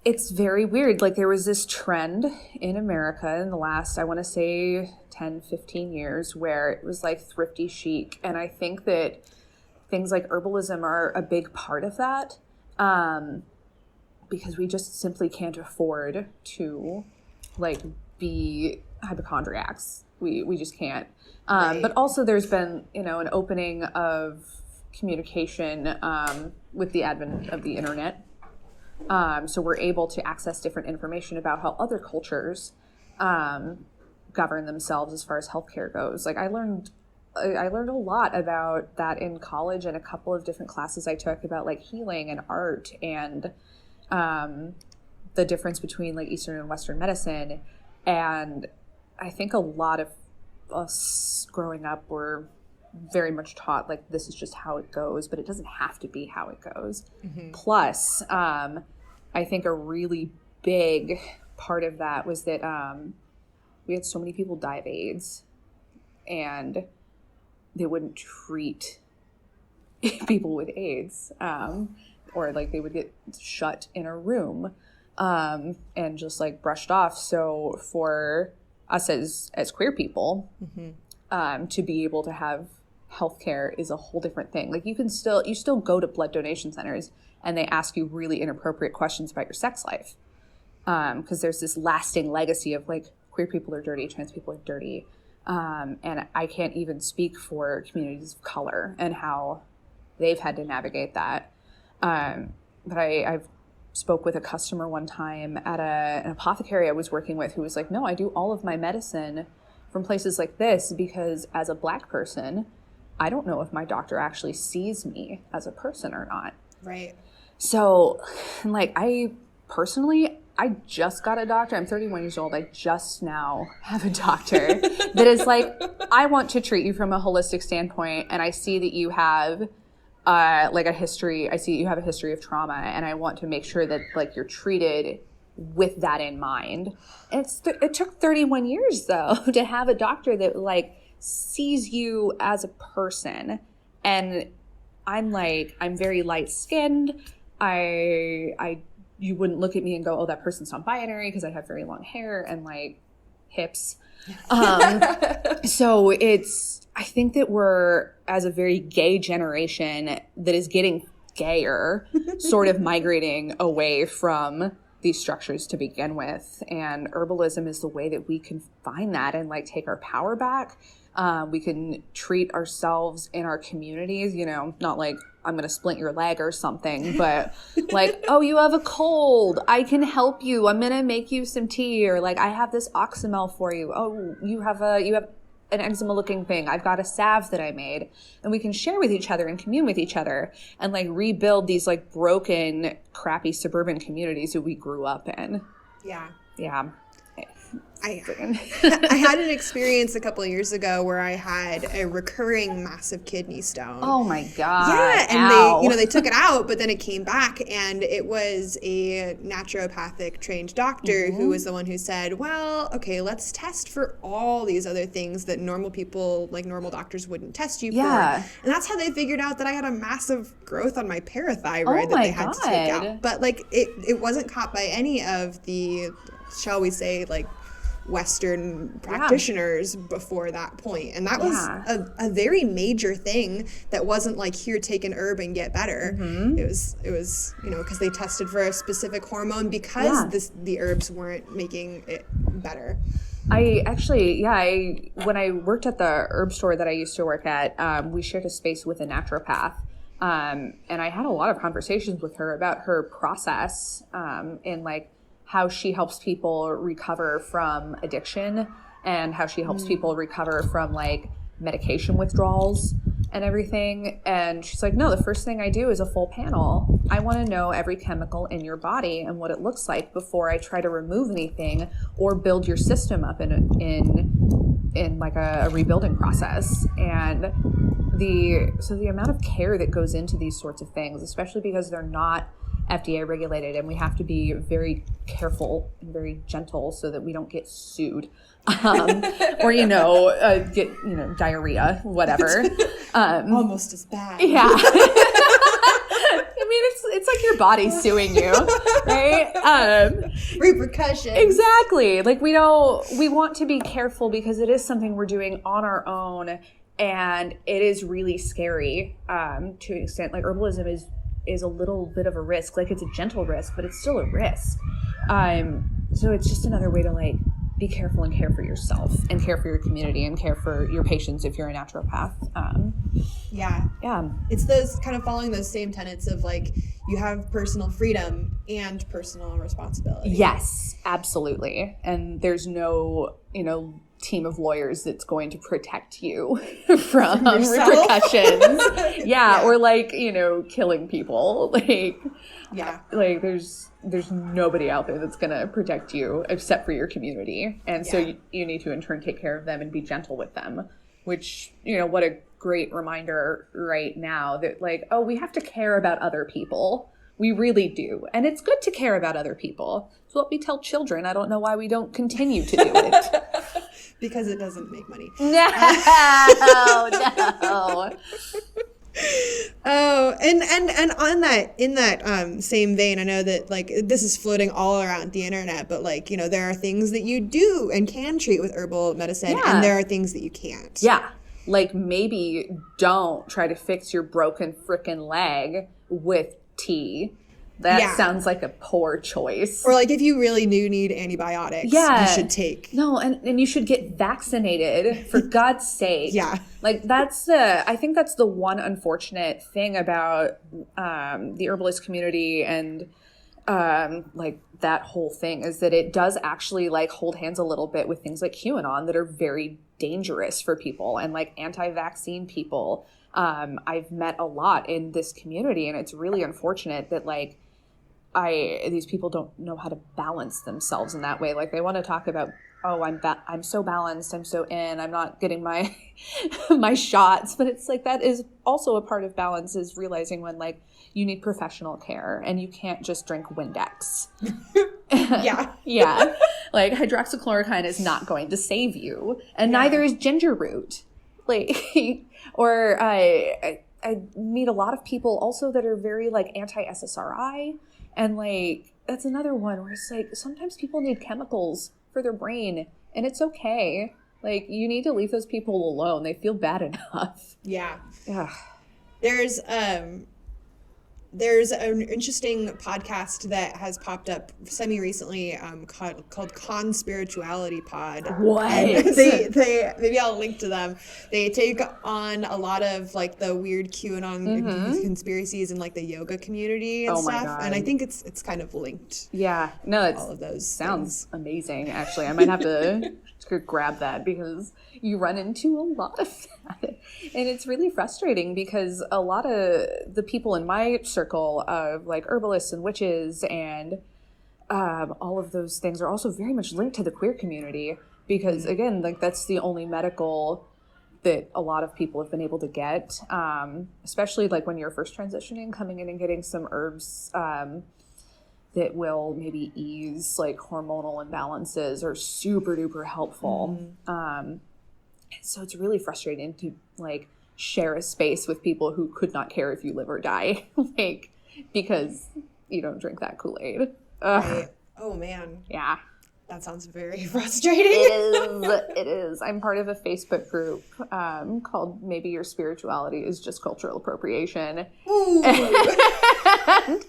it's very weird. There was this trend in America in the last, I want to say 10, 15 years where it was thrifty chic. And I think that things like herbalism are a big part of that. Because we just simply can't afford to be hypochondriacs. We just can't. Right. But also there's been, an opening of communication with the advent of the internet. So we're able to access different information about how other cultures govern themselves as far as healthcare goes. Like I learned a lot about that in college, and a couple of different classes I took about like healing and art and the difference between like Eastern and Western medicine. And I think a lot of us growing up were very much taught like this is just how it goes, but it doesn't have to be how it goes. Mm-hmm. Plus, I think a really big part of that was that we had so many people die of AIDS, and they wouldn't treat people with AIDS, or like they would get shut in a room and just like brushed off. So for us as queer people, mm-hmm. To be able to have healthcare is a whole different thing. Like you still go to blood donation centers and they ask you really inappropriate questions about your sex life, because there's this lasting legacy of like queer people are dirty, trans people are dirty. And I can't even speak for communities of color and how they've had to navigate that. But I've spoke with a customer one time at an apothecary I was working with who was like, no, I do all of my medicine from places like this because as a Black person, I don't know if my doctor actually sees me as a person or not. Right. So like I just got a doctor. I'm 31 years old. I just now have a doctor that is like, I want to treat you from a holistic standpoint. And I see that you have like a history. I see that you have a history of trauma, and I want to make sure that like you're treated with that in mind. And it took 31 years though to have a doctor that like sees you as a person. And I'm very light skinned. You wouldn't look at me and go, oh, that person's non-binary, because I have very long hair and like hips. So I think that we're, as a very gay generation that is getting gayer, sort of migrating away from these structures to begin with. And herbalism is the way that we can find that and like take our power back. We can treat ourselves in our communities, not like I'm going to splint your leg or something, but like, oh, you have a cold. I can help you. I'm going to make you some tea, or like, I have this oxymel for you. Oh, you have an eczema looking thing. I've got a salve that I made, and we can share with each other and commune with each other and like rebuild these like broken, crappy suburban communities that we grew up in. Yeah. Yeah. I had an experience a couple of years ago where I had a recurring massive kidney stone. Oh my God. Yeah, and Ow. they took it out, but then it came back, and it was a naturopathic trained doctor who was the one who said, well, okay, let's test for all these other things that normal people, like normal doctors, wouldn't test you for. And that's how they figured out that I had a massive growth on my parathyroid that they had to take out. But like it wasn't caught by any of the, shall we say, like Western practitioners before that point. And that was a very major thing that wasn't like, here, take an herb and get better. It was because they tested for a specific hormone because the herbs weren't making it better. I actually, when I worked at the herb store that I used to work at, we shared a space with a naturopath. And I had a lot of conversations with her about her process in like how she helps people recover from addiction and how she helps people recover from like medication withdrawals and everything. And she's like, no, the first thing I do is a full panel. I want to know every chemical in your body and what it looks like before I try to remove anything or build your system up in like a rebuilding process. And the amount of care that goes into these sorts of things, especially because they're not FDA regulated, and we have to be very careful and very gentle so that we don't get sued, or get diarrhea, whatever. Almost as bad. Yeah. I mean, it's like your body suing you, right? Repercussions. Exactly. Like we want to be careful because it is something we're doing on our own, and it is really scary to an extent. Like herbalism is a little bit of a risk. Like it's a gentle risk, but it's still a risk. So it's just another way to like be careful and care for yourself and care for your community and care for your patients if you're a naturopath. Yeah. It's those kind of following those same tenets of like you have personal freedom and personal responsibility. Yes, absolutely. And there's no, team of lawyers that's going to protect you from repercussions. Or like, killing people. Like there's nobody out there that's going to protect you except for your community. And so you need to in turn take care of them and be gentle with them, which, what a great reminder right now that like, oh, we have to care about other people. We really do. And it's good to care about other people. It's what we tell children. I don't know why we don't continue to do it. Because it doesn't make money. No. Oh, and on that, in that same vein, I know that like this is floating all around the internet, but like, there are things that you do and can treat with herbal medicine, and there are things that you can't. Yeah. Like maybe don't try to fix your broken frickin' leg with tea. That sounds like a poor choice. Or like if you really do need antibiotics, you should take. No, and you should get vaccinated for God's sake. Yeah. Like I think that's the one unfortunate thing about the herbalist community and like that whole thing is that it does actually like hold hands a little bit with things like QAnon that are very dangerous for people and like anti-vaccine people. I've met a lot in this community, and it's really unfortunate that like these people don't know how to balance themselves in that way. Like they want to talk about, oh, I'm so balanced, I'm so in, I'm not getting my my shots, but it's like that is also a part of balance, is realizing when like you need professional care and you can't just drink Windex. Yeah. Like hydroxychloroquine is not going to save you, and neither is ginger root. Like, or I meet a lot of people also that are very like anti-SSRI, and like that's another one where it's like sometimes people need chemicals for their brain, and it's okay. Like you need to leave those people alone. They feel bad enough. Yeah. Yeah. There's an interesting podcast that has popped up semi-recently called Conspirituality Pod. What? They maybe I'll link to them. They take on a lot of like the weird QAnon conspiracies in like the yoga community and stuff. God. And I think it's kind of linked. Yeah. No, it's all of those sounds amazing, actually. I might have to grab that because you run into a lot of that. And it's really frustrating because a lot of the people in my circle of like herbalists and witches and all of those things are also very much linked to the queer community because again, like that's the only medical that a lot of people have been able to get, especially like when you're first transitioning, coming in and getting some herbs that will maybe ease like hormonal imbalances are super duper helpful. So it's really frustrating to like share a space with people who could not care if you live or die, like because you don't drink that Kool-Aid. Right. Oh man. Yeah. That sounds very frustrating. It is. I'm part of a Facebook group called Maybe Your Spirituality is Just Cultural Appropriation. Ooh. And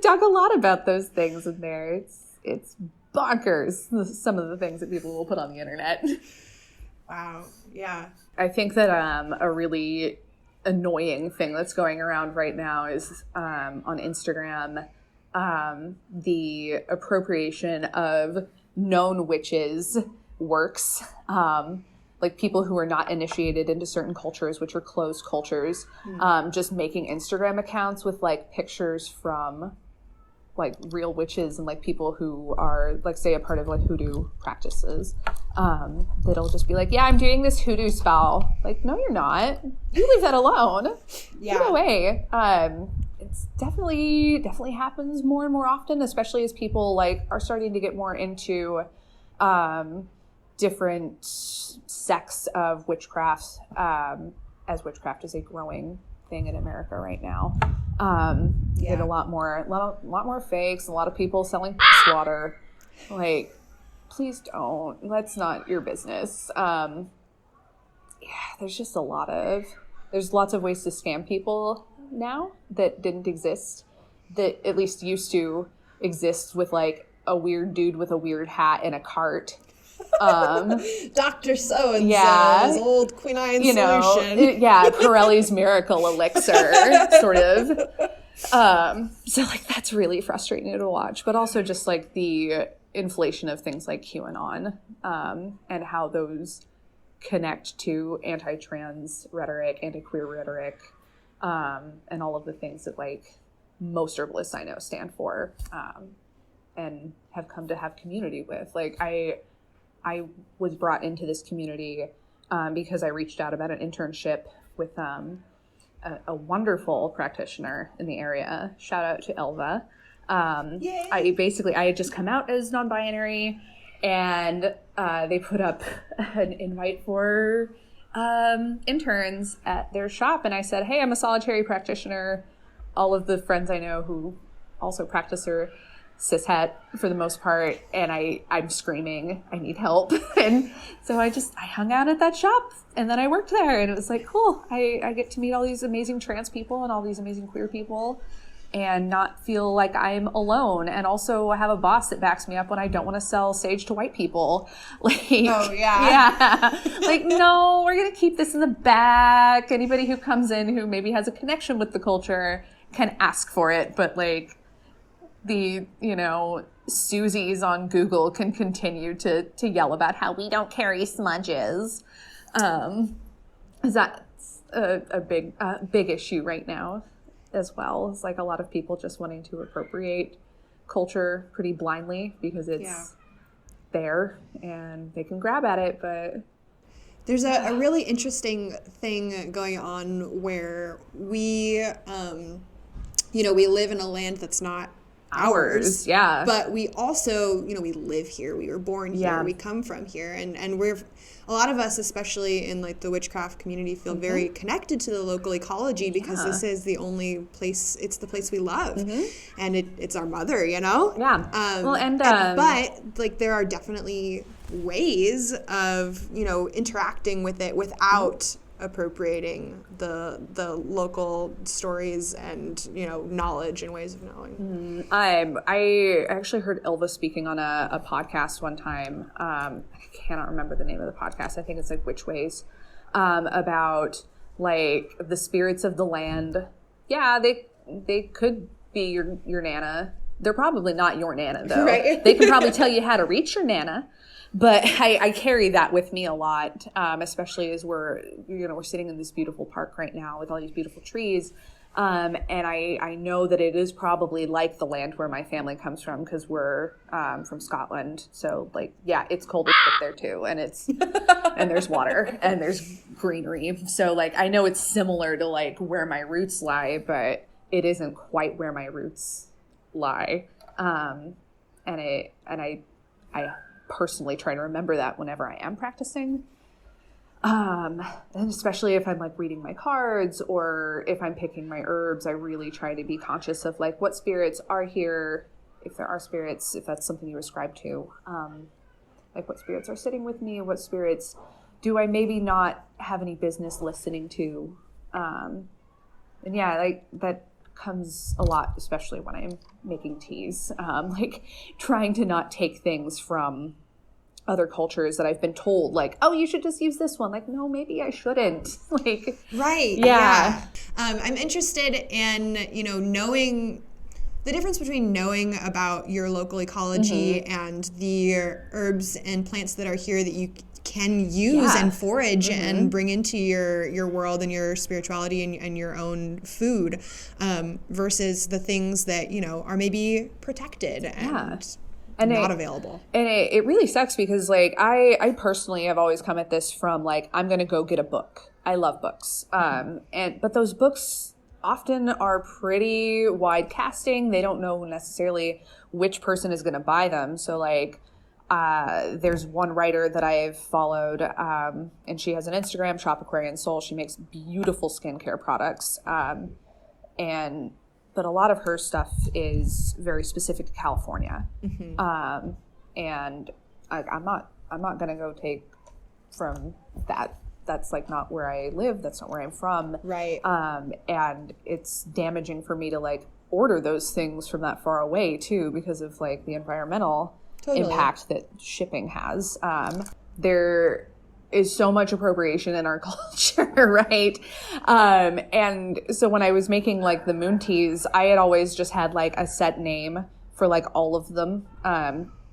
talk a lot about those things in there. It's bonkers, some of the things that people will put on the internet. Wow. Yeah. I think that a really annoying thing that's going around right now is on Instagram, the appropriation of known witches' works, like people who are not initiated into certain cultures, which are closed cultures, just making Instagram accounts with like pictures from like real witches and like people who are like say a part of like hoodoo practices, that'll just be like, yeah, I'm doing this hoodoo spell. Like, no, you're not. You leave that alone. Yeah. Get away. It's definitely happens more and more often, especially as people like are starting to get more into different sects of witchcraft, as witchcraft is a growing thing in America right now. Get a lot more fakes, a lot of people selling piss water. Like, please don't. That's not your business. There's just there's lots of ways to scam people now that didn't exist, that at least used to exist with like a weird dude with a weird hat and a cart Dr. So-and-so's Yeah. old quinine you know, solution. Pirelli's miracle elixir, sort of. So like that's really frustrating to watch, but also just like the inflation of things like QAnon, and how those connect to anti-trans rhetoric, anti-queer rhetoric, and all of the things that like most herbalists I know stand for, and have come to have community with. Like I was brought into this community because I reached out about an internship with a wonderful practitioner in the area. Shout out to Elva. Yay. I had just come out as non-binary, and they put up an invite for interns at their shop. And I said, hey, I'm a solitary practitioner. All of the friends I know who also practice are cishet for the most part, and I'm screaming, I need help. And so I hung out at that shop, and then I worked there, and it was like, cool. I get to meet all these amazing trans people and all these amazing queer people and not feel like I'm alone. And also have a boss that backs me up when I don't want to sell sage to white people. Like, oh yeah. Yeah. Like, no, we're going to keep this in the back. Anybody who comes in who maybe has a connection with the culture can ask for it, but like, the, Susies on Google can continue to yell about how we don't carry smudges. That's a big issue right now as well. It's like a lot of people just wanting to appropriate culture pretty blindly because it's there and they can grab at it, but... There's a really interesting thing going on where we live in a land that's not ours, yeah, but we also we live here, we were born here, we come from here, and we're, a lot of us, especially in like the witchcraft community, feel very connected to the local ecology because this is the only place, it's the place we love, and it's our mother, but like there are definitely ways of interacting with it without appropriating the local stories and knowledge and ways of knowing. I actually heard Elva speaking on a podcast one time. I cannot remember the name of the podcast. I think it's like Which Ways, about like the spirits of the land. Yeah, they could be your nana. They're probably not your nana though. Right. They can probably tell you how to reach your nana. But I carry that with me a lot, especially as we're sitting in this beautiful park right now with all these beautiful trees. And I know that it is probably like the land where my family comes from because we're from Scotland. So like, yeah, it's cold there too. And and there's water and there's greenery. So like, I know it's similar to like where my roots lie, but it isn't quite where my roots lie. And I personally try to remember that whenever I am practicing. And especially if I'm like reading my cards or if I'm picking my herbs, I really try to be conscious of like what spirits are here, if there are spirits, if that's something you ascribe to, like what spirits are sitting with me, what spirits do I maybe not have any business listening to. And yeah, like that comes a lot, especially when I'm making teas, like trying to not take things from other cultures that I've been told, like, oh, you should just use this one. Like, no, maybe I shouldn't. Like, right. Yeah. I'm interested in, knowing the difference between knowing about your local ecology and the herbs and plants that are here that you can use and forage and bring into your world and your spirituality and your own food, versus the things that are maybe protected and not available. And it really sucks because like I personally have always come at this from like, I'm gonna go get a book. I love books, but those books often are pretty wide casting. They don't know necessarily which person is gonna buy them. So like, there's one writer that I've followed, and she has an Instagram, Shop Aquarian Soul. She makes beautiful skincare products. But a lot of her stuff is very specific to California. And I'm not going to go take from that. That's like not where I live. That's not where I'm from. Right. And it's damaging for me to like order those things from that far away too, because of like the environmental impact that shipping has. There is so much appropriation in our culture, right? And so when I was making like the moon teas, I had always just had like a set name for like all of them,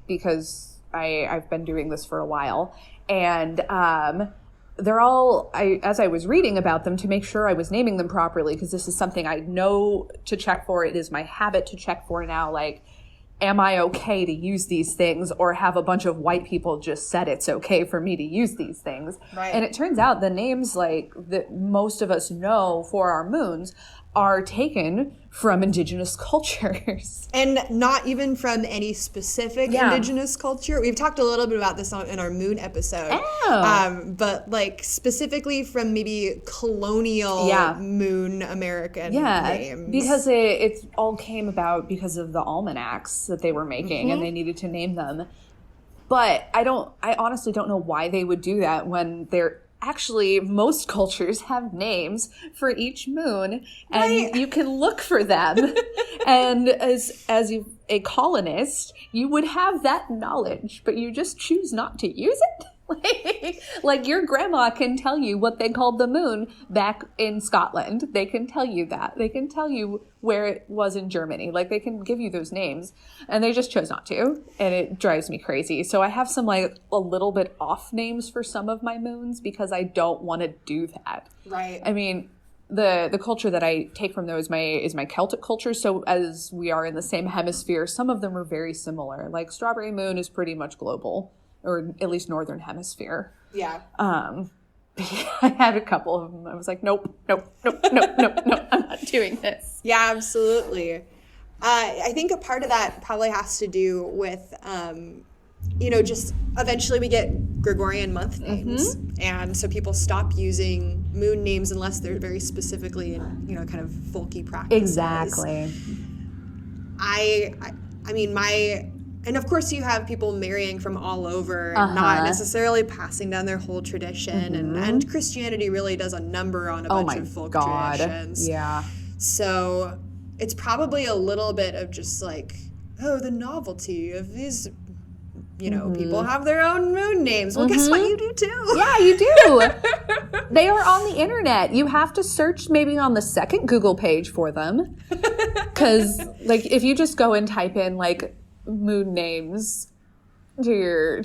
because I've been doing this for a while. And they're all, as I was reading about them to make sure I was naming them properly, because this is something I know to check for. It is my habit to check for now, like, am I okay to use these things, or have a bunch of white people just said it's okay for me to use these things? Right. And it turns out the names like that most of us know for our moons are taken from indigenous cultures. And not even from any specific indigenous culture. We've talked a little bit about this in our moon episode. But like specifically from maybe colonial moon American names. Because it all came about because of the almanacs that they were making, and they needed to name them. But I honestly don't know why they would do that when they're actually, most cultures have names for each moon, and you can look for them. And as a colonist, you would have that knowledge, but you just choose not to use it. Like your grandma can tell you what they called the moon back in Scotland. They can tell you that. They can tell you where it was in Germany. Like, they can give you those names, and they just chose not to. And it drives me crazy. So I have some like a little bit off names for some of my moons because I don't want to do that. Right. I mean, the culture that I take from those is my Celtic culture. So as we are in the same hemisphere, some of them are very similar. Like Strawberry Moon is pretty much global, or at least Northern Hemisphere. Yeah. I had a couple of them. I was like, nope, I'm not doing this. Yeah, absolutely. I think a part of that probably has to do with, just eventually we get Gregorian month names. And so people stop using moon names unless they're very specifically in, kind of folky practices. Exactly. And of course you have people marrying from all over and not necessarily passing down their whole tradition. And Christianity really does a number on a bunch of folk traditions. Yeah. So it's probably a little bit of just like, the novelty of these, people have their own moon names. Well, guess what? You do too. Yeah, you do. They are on the internet. You have to search maybe on the second Google page for them. Because like if you just go and type in like moon names to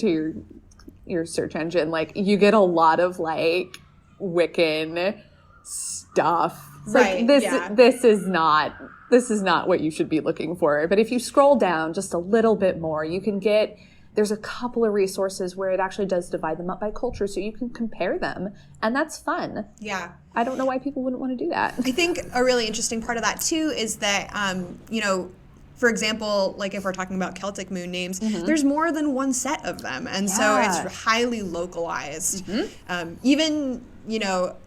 your search engine, like you get a lot of like Wiccan stuff. It's right. Like, this is not what you should be looking for. But if you scroll down just a little bit more, you can there's a couple of resources where it actually does divide them up by culture, so you can compare them, and that's fun. Yeah. I don't know why people wouldn't want to do that. I think a really interesting part of that too is that for example, like if we're talking about Celtic moon names, there's more than one set of them. And so it's highly localized. Even,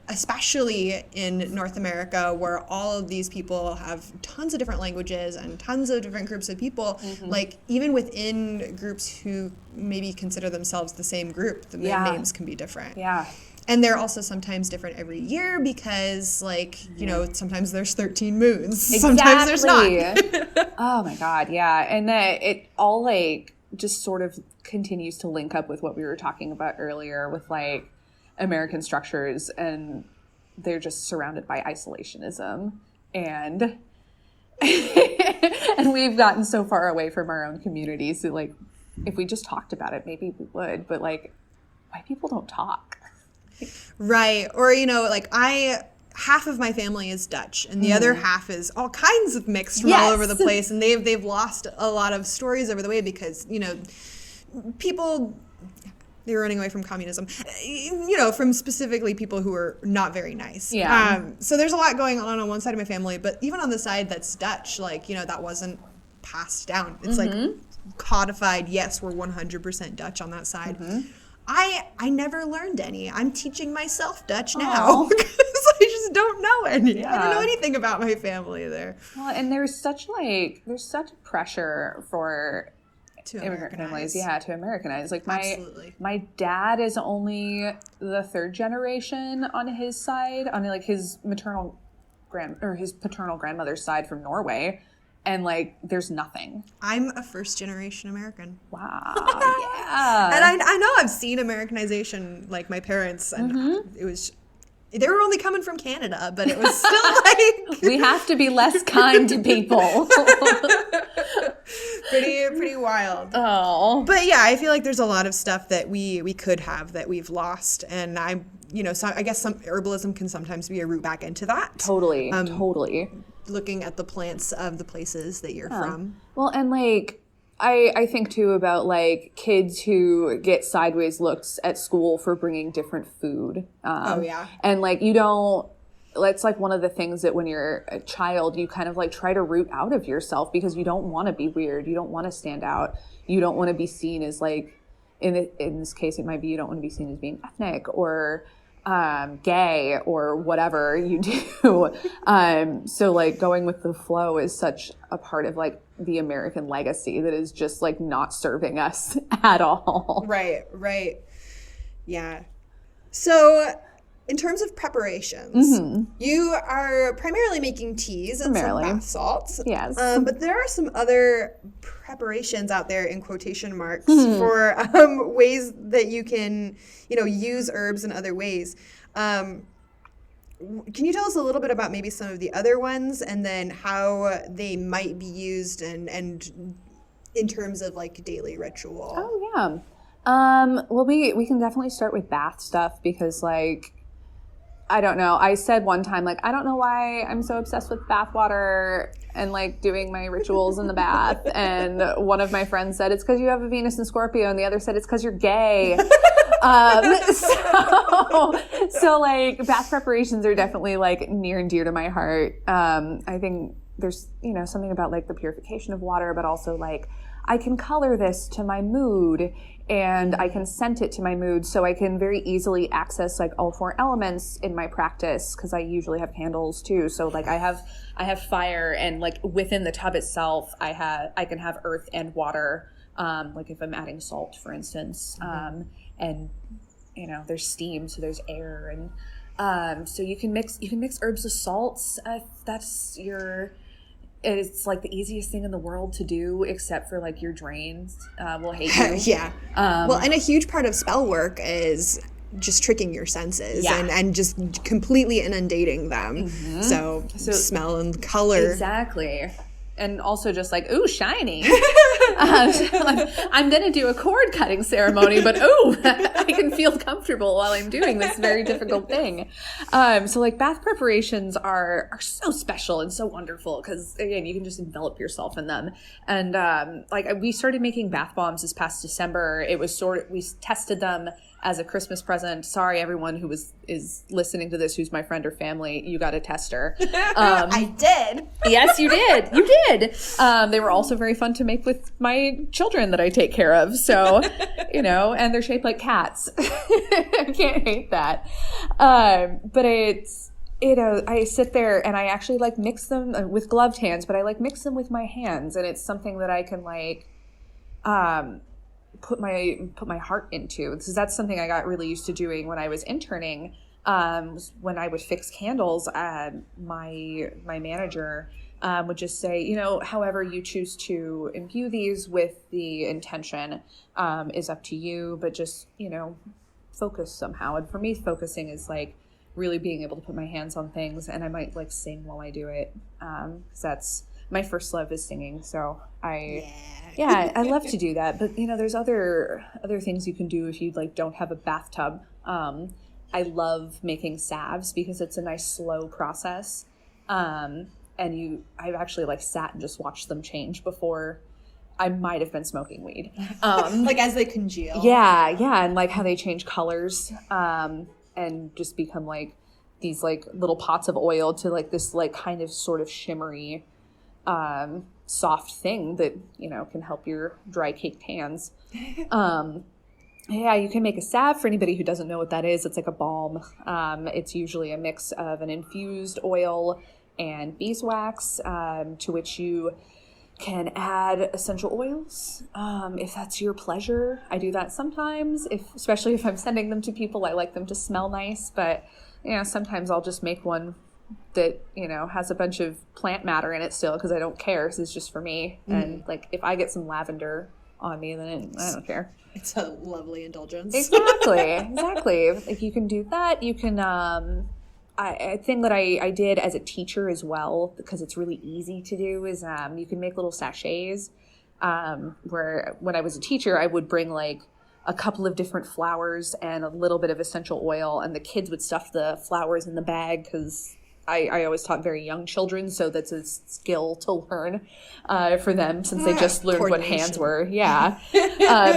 especially in North America, where all of these people have tons of different languages and tons of different groups of people, like even within groups who maybe consider themselves the same group, the moon names can be different. Yeah. And they're also sometimes different every year because, like, sometimes there's 13 moons. Exactly. Sometimes there's not. Oh, my God, yeah. And that it all, like, just sort of continues to link up with what we were talking about earlier with, like, American structures. And they're just surrounded by isolationism. And and we've gotten so far away from our own communities that, like, if we just talked about it, maybe we would. But, like, white people don't talk. Right. Or, half of my family is Dutch and the other half is all kinds of mixed from all over the place. And they've lost a lot of stories over the way because, people, they were running away from communism, from specifically people who are not very nice. Yeah. So there's a lot going on one side of my family, but even on the side that's Dutch, that wasn't passed down. It's like codified. Yes, we're 100% Dutch on that side. I never learned any. I'm teaching myself Dutch now because I just don't know any. Yeah. I don't know anything about my family there. Well, and there's such pressure for immigrant families, to Americanize. Like my dad is only the third generation on his side, on like his paternal grandmother's side from Norway, and like there's nothing. I'm a first-generation American. Wow. Yeah. And I know I've seen Americanization, like my parents, and it was... They were only coming from Canada, but it was still like... We have to be less kind to people. pretty wild. Oh. But yeah, I feel like there's a lot of stuff that we could have that we've lost. And so I guess some herbalism can sometimes be a route back into that. Totally. Totally. Looking at the plants of the places that you're from. Well, and like... I think, too, about, like, kids who get sideways looks at school for bringing different food. And, like, you don't... It's, like, one of the things that when you're a child, you kind of, like, try to root out of yourself because you don't want to be weird. You don't want to stand out. You don't want to be seen as, like... In this case, it might be you don't want to be seen as being ethnic or... gay or whatever you do. So like going with the flow is such a part of like the American legacy that is just like not serving us at all. Right. Yeah. So in terms of preparations, you are primarily making teas and some bath salts. Yes. But there are some other preparations out there in quotation marks for ways that you can, use herbs in other ways. Can you tell us a little bit about maybe some of the other ones and then how they might be used and in terms of like daily ritual? Oh, yeah. Well, we can definitely start with bath stuff because like, I don't know. I said one time, like, I don't know why I'm so obsessed with bath water and like doing my rituals in the bath. And one of my friends said, it's because you have a Venus in Scorpio. And the other said, it's because you're gay. So like bath preparations are definitely like near and dear to my heart. I think there's, something about like the purification of water, but also like I can color this to my mood and I can scent it to my mood. So I can very easily access like all 4 elements in my practice because I usually have candles too. So like I have fire and like within the tub itself, I can have earth and water. Like if I'm adding salt, for instance, and there's steam, so there's air, and so you can mix herbs with salts. That's it's like the easiest thing in the world to do, except for like your drains will hate you. Yeah. Well, and a huge part of spell work is just tricking your senses and just completely inundating them. So smell and color. Exactly. And also just like, ooh, shiny. I'm going to do a cord cutting ceremony, but ooh, I can feel comfortable while I'm doing this very difficult thing. So like bath preparations are so special and so wonderful because again, you can just envelop yourself in them. And like we started making bath bombs this past December. It was we tested them as a Christmas present. Sorry, everyone who is listening to this, who's my friend or family, you got a tester. I did. Yes, you did. You did. They were also very fun to make with my children that I take care of. So, and they're shaped like cats. I can't hate that. But I sit there and I actually like mix them with gloved hands, but I like mix them with my hands. And it's something that I can like, put my heart into, because that's something I got really used to doing when I was interning. When I would fix candles, my manager would just say, however you choose to imbue these with the intention is up to you, but just focus somehow. And for me, focusing is like really being able to put my hands on things, and I might like sing while I do it, because that's my first love is singing. So I love to do that. But there's other things you can do if you like don't have a bathtub. I love making salves because it's a nice slow process. And I've actually like sat and just watched them change before. I might have been smoking weed. Like as they congeal. Yeah, and like how they change colors, and just become like these like little pots of oil to like this like kind of sort of shimmery soft thing that can help your dry caked hands. You can make a salve. For anybody who doesn't know what that is, it's like a balm. It's usually a mix of an infused oil and beeswax, to which you can add essential oils if that's your pleasure. I do that sometimes, especially if I'm sending them to people. I like them to smell nice, but sometimes I'll just make one that, you know, has a bunch of plant matter in it still, because I don't care, because it's just for me. And like, if I get some lavender on me, then I don't care. It's a lovely indulgence. Exactly. Like, you can do that. You can, a thing that I did as a teacher as well, because it's really easy to do, is you can make little sachets, where when I was a teacher, I would bring like a couple of different flowers and a little bit of essential oil, and the kids would stuff the flowers in the bag, because I always taught very young children, so that's a skill to learn for them, since they just learned what hands were. Yeah.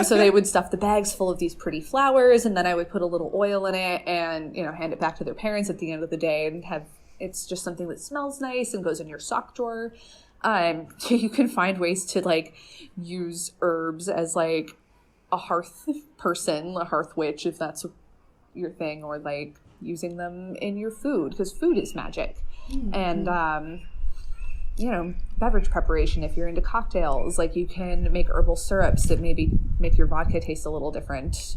So they would stuff the bags full of these pretty flowers, and then I would put a little oil in it and, you know, hand it back to their parents at the end of the day, and it's just something that smells nice and goes in your sock drawer. So you can find ways to like use herbs as like a hearth person, a hearth witch, if that's your thing, or like using them in your food, because food is magic. And you know, beverage preparation, if you're into cocktails, like you can make herbal syrups that maybe make your vodka taste a little different,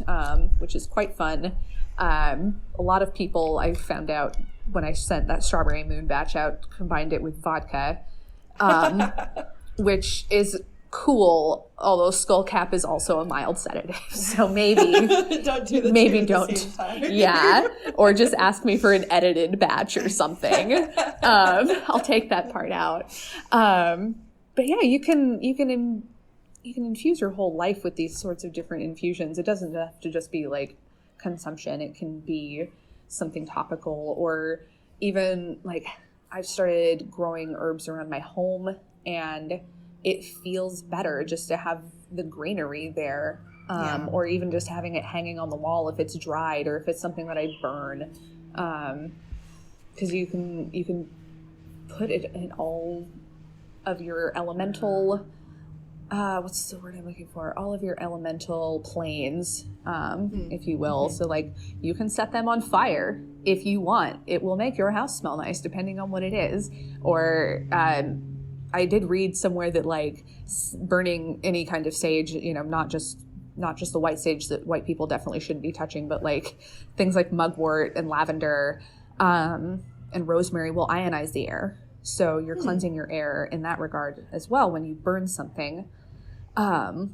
which is quite fun. A lot of people, I found out when I sent that strawberry moon batch out, combined it with vodka, which is cool, although skullcap is also a mild sedative, so maybe don't do the maybe two at don't the same time. Yeah, or just ask me for an edited batch or something. I'll take that part out. But yeah, you can infuse your whole life with these sorts of different infusions. It doesn't have to just be like consumption. It can be something topical, or even like I've started growing herbs around my home, and it feels better just to have the greenery there, or even just having it hanging on the wall if it's dried, or if it's something that I burn, because you can put it in all of your elemental, what's the word I'm looking for? All of your elemental planes, if you will. So like, you can set them on fire if you want. It will make your house smell nice, depending on what it is. Or I did read somewhere that like burning any kind of sage, you know, not just the white sage that white people definitely shouldn't be touching, but like things like mugwort and lavender, and rosemary will ionize the air. So you're cleansing your air in that regard as well when you burn something. I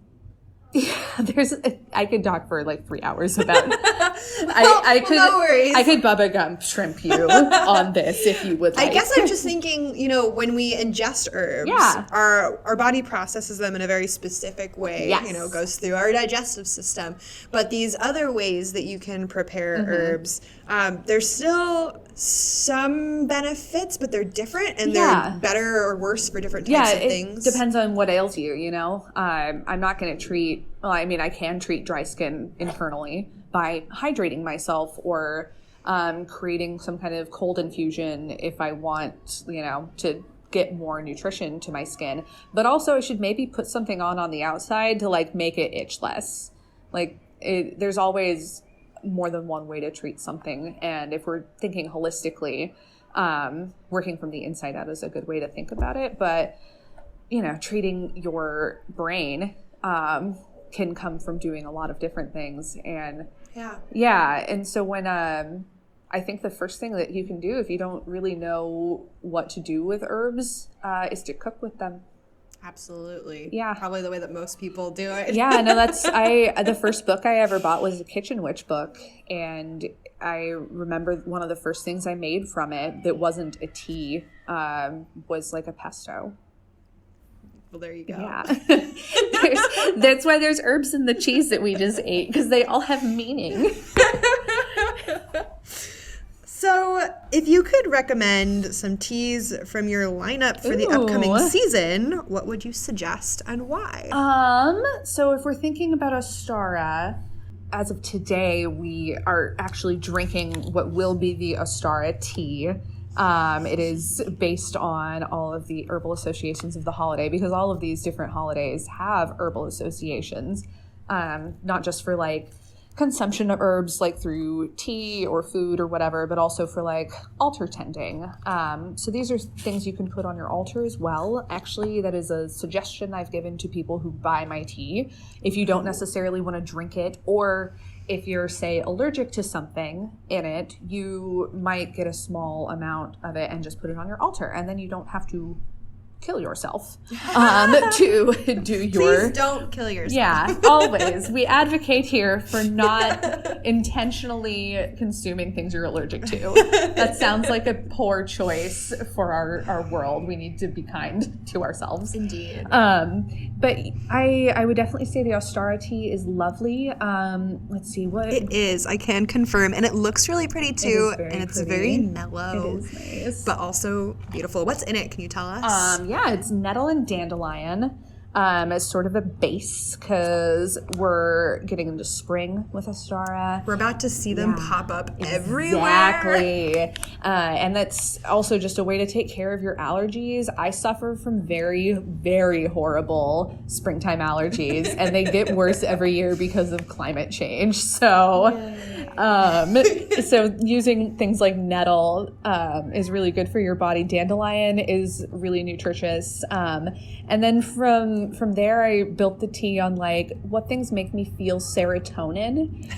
could talk for like 3 hours about No worries. I could Bubba Gump shrimp you on this if you would like. I guess I'm just thinking, you know, when we ingest herbs, our body processes them in a very specific way, you know, goes through our digestive system. But these other ways that you can prepare herbs, there's still some benefits, but they're different, and they're better or worse for different types of things. It depends on what ails you, you know. I'm not going to treat, well, I mean, I can treat dry skin internally by hydrating myself, or creating some kind of cold infusion if I want, you know, to get more nutrition to my skin. But also I should maybe put something on the outside to like make it itch less. Like there's always more than one way to treat something. And if we're thinking holistically, working from the inside out is a good way to think about it. But, you know, treating your brain can come from doing a lot of different things. And and so when I think the first thing that you can do if you don't really know what to do with herbs is to cook with them. Absolutely. Yeah. Probably the way that most people do it. Yeah, no, the first book I ever bought was a Kitchen Witch book. And I remember one of the first things I made from it that wasn't a tea was like a pesto. Well, there you go. Yeah. That's why there's herbs in the cheese that we just ate, because they all have meaning. So, if you could recommend some teas from your lineup for the upcoming season, what would you suggest and why? So if we're thinking about Ostara, as of today, we are actually drinking what will be the Ostara tea. It is based on all of the herbal associations of the holiday, because all of these different holidays have herbal associations, not just for like consumption of herbs like through tea or food or whatever, but also for like altar tending. So these are things you can put on your altar as well. Actually, that is a suggestion I've given to people who buy my tea. If you don't necessarily want to drink it, or if you're, say, allergic to something in it, you might get a small amount of it and just put it on your altar, and then you don't have to kill yourself to do your... Please don't kill yourself. Yeah, always. We advocate here for not intentionally consuming things you're allergic to. That sounds like a poor choice for our world. We need to be kind to ourselves. Indeed. But I would definitely say the Ostara tea is lovely. Let's see what... It is. I can confirm. And it looks really pretty too. Very and it's pretty. very mellow. It is nice. But also beautiful. What's in it? Can you tell us? Yeah, it's nettle and dandelion as sort of a base because we're getting into spring with Ostara. We're about to see them pop up everywhere. Exactly. And that's also just a way to take care of your allergies. I suffer from very, very horrible springtime allergies, and they get worse every year because of climate change. So, so using things like nettle is really good for your body. Dandelion is really nutritious. And then from there, I built the tea on like what things make me feel serotonin,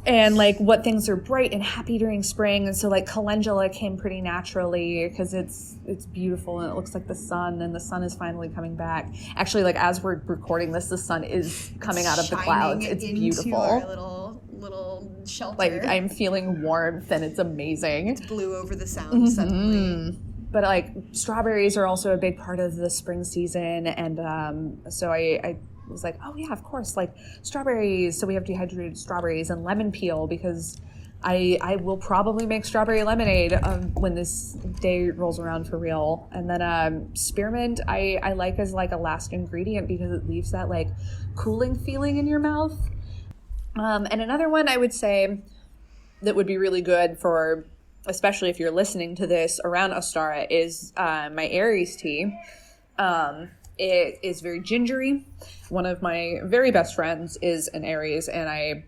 and like what things are bright and happy during spring. And so like calendula came pretty naturally because it's beautiful and it looks like the sun, and the sun is finally coming back. Actually, like as we're recording this, the sun is coming out of the clouds. It's beautiful. Our little shelter. Like I'm feeling warmth and it's amazing. It's blue over the sound suddenly. But like strawberries are also a big part of the spring season, and so I was like, oh yeah, of course, like strawberries. So we have dehydrated strawberries and lemon peel because I will probably make strawberry lemonade when this day rolls around for real. And then spearmint I like as like a last ingredient because it leaves that like cooling feeling in your mouth. And another one I would say that would be really good for, especially if you're listening to this around Ostara, is my Aries tea. It is very gingery. One of my very best friends is an Aries, and I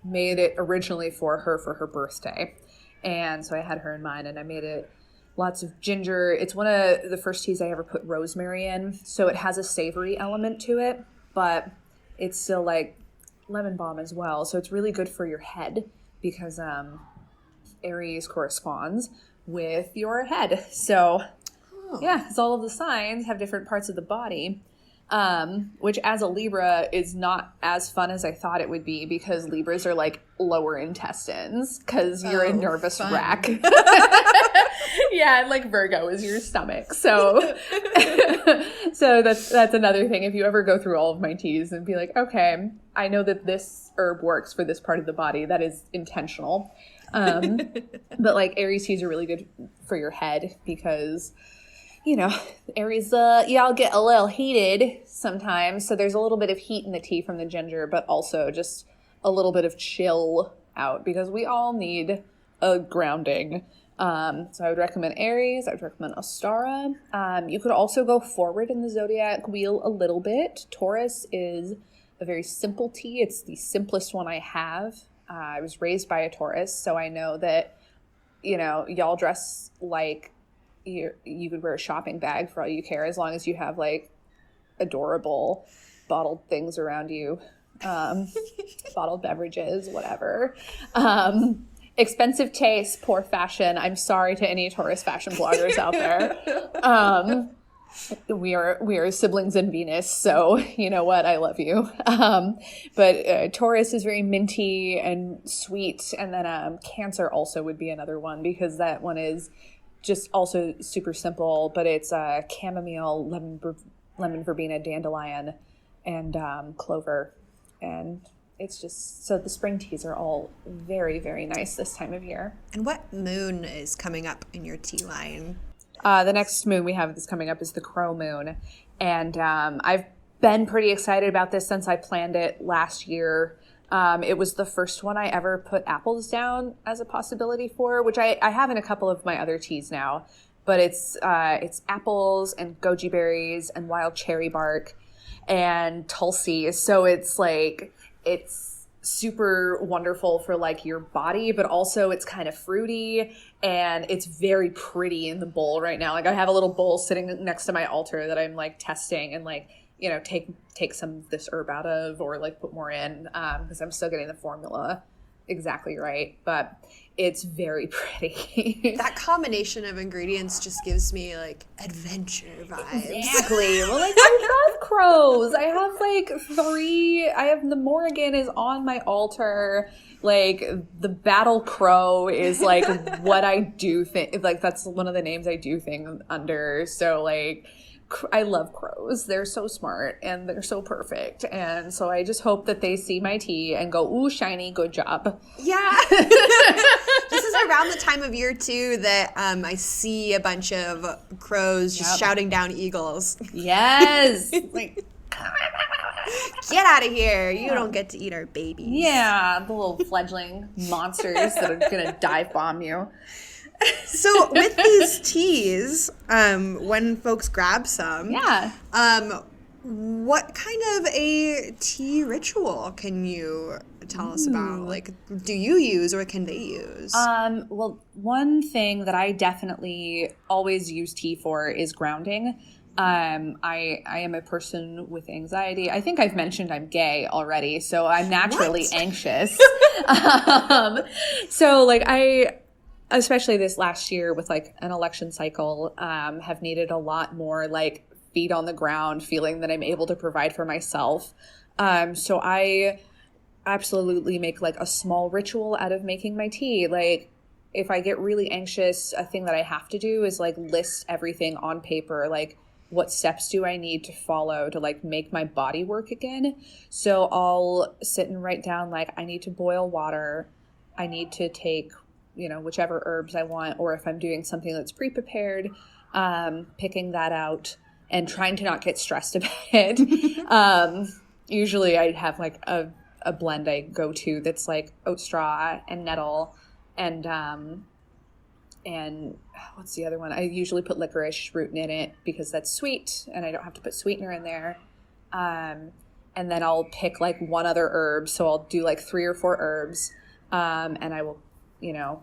made it originally for her birthday. And so I had her in mind, and I made it lots of ginger. It's one of the first teas I ever put rosemary in. So it has a savory element to it, but it's still like lemon balm as well. So it's really good for your head because Aries corresponds with your head. So yeah, because all of the signs have different parts of the body, which as a Libra is not as fun as I thought it would be because Libras are like lower intestines because you're a nervous wreck. Yeah, and like Virgo is your stomach. So so that's another thing. If you ever go through all of my teas and be like, okay, I know that this herb works for this part of the body, that is intentional. But like Aries teas are really good for your head because, you know, Aries, y'all get a little heated sometimes. So there's a little bit of heat in the tea from the ginger, but also just a little bit of chill out because we all need a grounding. So I would recommend Aries. I would recommend Ostara. You could also go forward in the zodiac wheel a little bit. Taurus is a very simple tea. It's the simplest one I have. I was raised by a Taurus, so I know that, you know, y'all dress like you could wear a shopping bag for all you care, as long as you have like adorable bottled things around you, bottled beverages, whatever. Expensive taste, poor fashion. I'm sorry to any Taurus fashion bloggers out there. We are siblings in Venus, so you know what? I love you. But Taurus is very minty and sweet, and then Cancer also would be another one because that one is just also super simple, but it's chamomile, lemon verbena, dandelion, and clover, and it's just so the spring teas are all very, very nice this time of year. And what moon is coming up in your tea line? The next moon we have that's coming up is the Crow moon. And I've been pretty excited about this since I planned it last year. It was the first one I ever put apples down as a possibility for, which I have in a couple of my other teas now. But it's apples and goji berries and wild cherry bark and tulsi. So it's like, it's super wonderful for like your body, but also it's kind of fruity and it's very pretty in the bowl right now. Like I have a little bowl sitting next to my altar that I'm like testing, and like take some of this herb out of, or like put more in, because I'm still getting the formula exactly right, but it's very pretty. That combination of ingredients just gives me like adventure vibes. Exactly. Well, like, I love crows. I have like 3. I have the Morrigan is on my altar. Like, the battle crow is like what I do think. Like, that's one of the names I do thing under. So like, I love crows. They're so smart and they're so perfect. And so I just hope that they see my tea and go, ooh, shiny, good job. Yeah. This is around the time of year, too, that I see a bunch of crows just shouting down eagles. Yes. Like, get out of here. You don't get to eat our babies. Yeah, the little fledgling monsters that are going to dive bomb you. So with these teas, when folks grab some, what kind of a tea ritual can you tell us about? Like, do you use or can they use? Well, one thing that I definitely always use tea for is grounding. I am a person with anxiety. I think I've mentioned I'm gay already, so I'm naturally anxious. So like especially this last year with like an election cycle, have needed a lot more like feet on the ground feeling that I'm able to provide for myself. So I absolutely make like a small ritual out of making my tea. Like, if I get really anxious, a thing that I have to do is like list everything on paper, like what steps do I need to follow to like make my body work again. So I'll sit and write down like, I need to boil water. I need to take whichever herbs I want, or if I'm doing something that's pre-prepared, picking that out and trying to not get stressed about it. Usually I have like a blend I go to that's like oat straw and nettle and what's the other one? I usually put licorice root in it because that's sweet and I don't have to put sweetener in there. And then I'll pick like one other herb. So I'll do like 3 or 4 herbs, and I will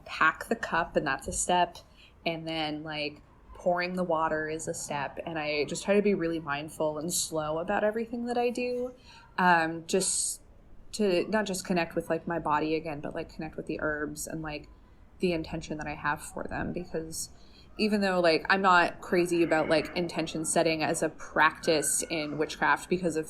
pack the cup, and that's a step. And then like pouring the water is a step. And I just try to be really mindful and slow about everything that I do. Just to not just connect with like my body again, but like connect with the herbs and like the intention that I have for them. Because even though like I'm not crazy about like intention setting as a practice in witchcraft because of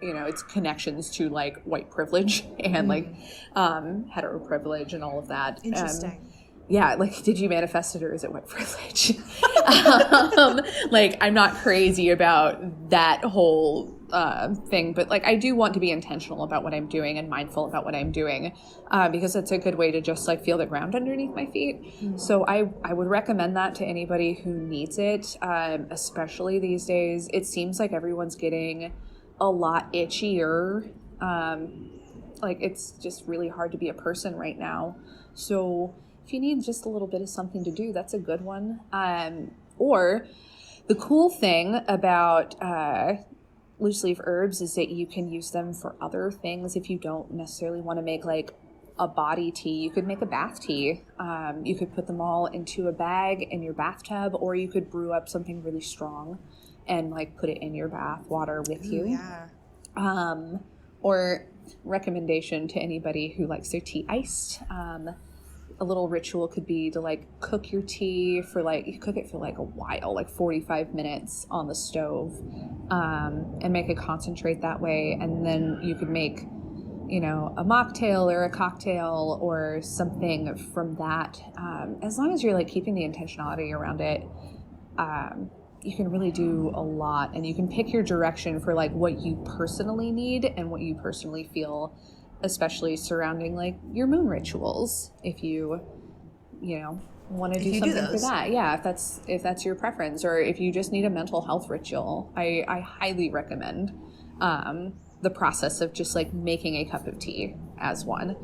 its connections to like white privilege and like hetero privilege and all of that. Interesting. Yeah, like, did you manifest it or is it white privilege? Like, I'm not crazy about that whole thing, but like I do want to be intentional about what I'm doing and mindful about what I'm doing, because it's a good way to just like feel the ground underneath my feet. Mm-hmm. So I would recommend that to anybody who needs it, especially these days. It seems like everyone's getting a lot itchier. Like, it's just really hard to be a person right now. So if you need just a little bit of something to do, that's a good one. Or the cool thing about loose leaf herbs is that you can use them for other things. If you don't necessarily want to make like a body tea, you could make a bath tea. You could put them all into a bag in your bathtub, or you could brew up something really strong and like put it in your bath water with you. Yeah. Or recommendation to anybody who likes their tea iced. A little ritual could be to like cook your tea for like, you cook it for like a while, like 45 minutes on the stove, and make a concentrate that way. And then you could make, a mocktail or a cocktail or something from that. As long as you're like keeping the intentionality around it, you can really do a lot, and you can pick your direction for like what you personally need and what you personally feel, especially surrounding like your moon rituals. If you want to do something for that. Yeah. If that's your preference, or if you just need a mental health ritual, I highly recommend, the process of just like making a cup of tea as one.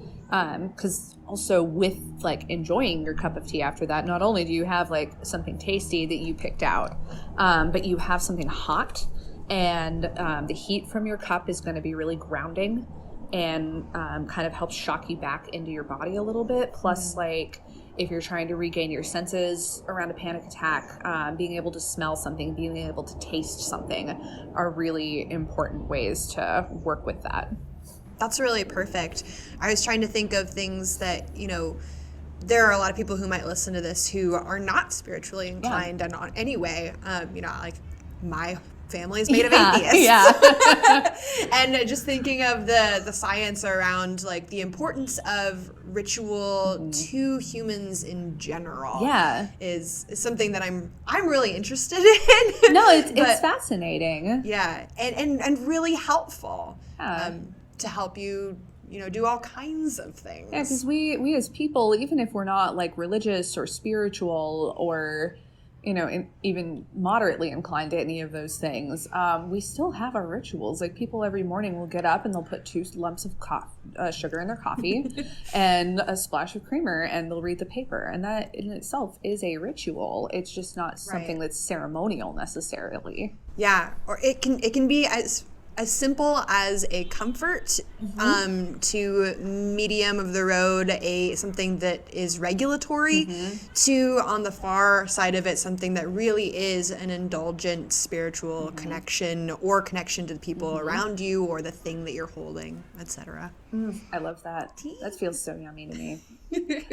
'Cause also with like enjoying your cup of tea after that, not only do you have like something tasty that you picked out, but you have something hot, and the heat from your cup is going to be really grounding and kind of helps shock you back into your body a little bit. Plus, like, if you're trying to regain your senses around a panic attack, being able to smell something, being able to taste something are really important ways to work with that. That's really perfect. I was trying to think of things that, there are a lot of people who might listen to this who are not spiritually inclined in any way. Like my family is made of atheists. Yeah. And just thinking of the science around like the importance of ritual to humans in general is something that I'm really interested in. No, it's fascinating. Yeah. And really helpful to help you do all kinds of things. Yeah, because we as people, even if we're not like religious or spiritual or even moderately inclined to any of those things, we still have our rituals. Like people every morning will get up and they'll put 2 lumps of sugar in their coffee and a splash of creamer, and they'll read the paper, and that in itself is a ritual. It's just not something that's ceremonial necessarily. Yeah, or it can be as simple as a comfort to medium of the road, something that is regulatory, to on the far side of it, something that really is an indulgent spiritual connection or connection to the people around you or the thing that you're holding, etc. I love that. That feels so yummy to me.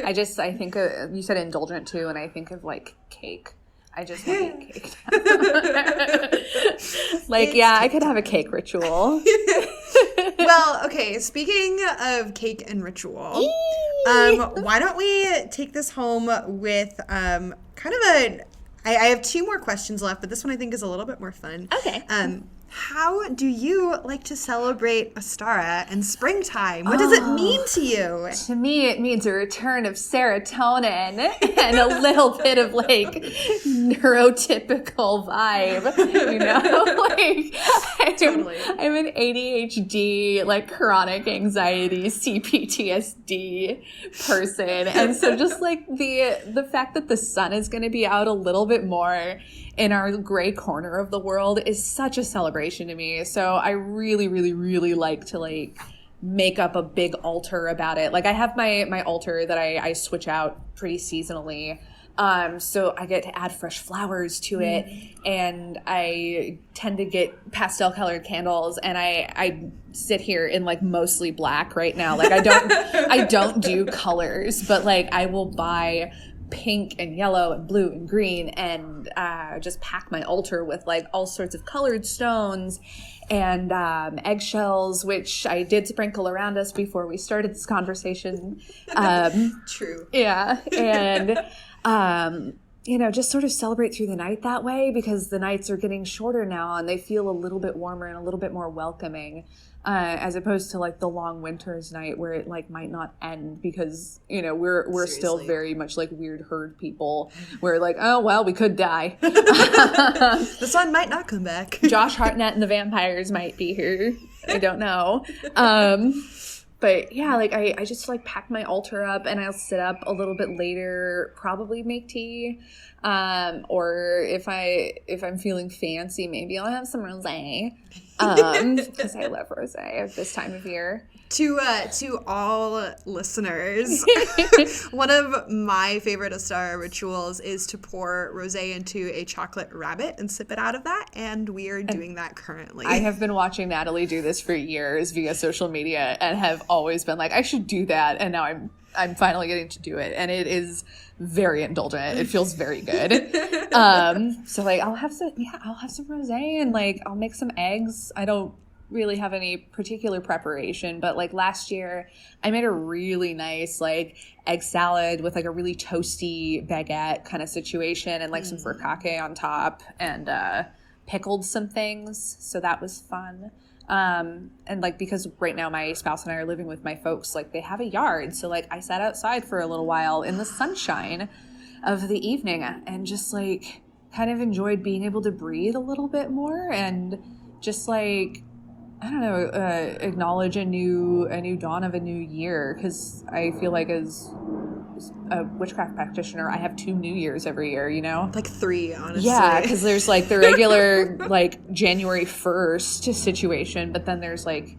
I think you said indulgent too, and I think of like cake. I just want to eat cake. I could have a cake ritual. Well, okay, speaking of cake and ritual, why don't we take this home with kind of I have 2 more questions left, but this one I think is a little bit more fun. Okay. How do you like to celebrate Ostara and springtime? What does it mean to you? To me, it means a return of serotonin and a little bit of like neurotypical vibe, Totally. I'm an ADHD, like chronic anxiety, CPTSD person. And so just like the fact that the sun is going to be out a little bit more in our gray corner of the world is such a celebration to me. So I really, really, really like to make up a big altar about it. Like I have my altar that I switch out pretty seasonally. So I get to add fresh flowers to it, and I tend to get pastel colored candles, and I sit here in like mostly black right now. Like I don't do colors, but like I will buy pink and yellow and blue and green and just pack my altar with like all sorts of colored stones and eggshells, which I did sprinkle around us before we started this conversation. True. Yeah. And just sort of celebrate through the night that way, because the nights are getting shorter now and they feel a little bit warmer and a little bit more welcoming, as opposed to like the long winter's night where it like might not end because, we're still very much like weird herd people. We're like, oh, well, we could die. The sun might not come back. Josh Hartnett and the vampires might be here. I don't know. But yeah, like I just like pack my altar up and I'll sit up a little bit later, probably make tea. Or if I'm feeling fancy, maybe I'll have some rosé. Because I love rosé at this time of year. To all listeners, one of my favorite Ostara rituals is to pour rosé into a chocolate rabbit and sip it out of that, and we are doing that currently. I have been watching Natalie do this for years via social media and have always been like, I should do that, and now I'm finally getting to do it, and it is very indulgent. It feels very good. So like I'll have some rosé and like I'll make some eggs. I don't really have any particular preparation, but like last year I made a really nice like egg salad with like a really toasty baguette kind of situation and like some furikake on top, and pickled some things, so that was fun. And like because right now my spouse and I are living with my folks, like they have a yard, so like I sat outside for a little while in the sunshine of the evening and just like kind of enjoyed being able to breathe a little bit more and just like I don't know, acknowledge a new dawn of a new year, because I feel like as a witchcraft practitioner, I have 2 New Years every year, Like 3, honestly. Yeah, because there's like the regular like January 1st situation, but then there's like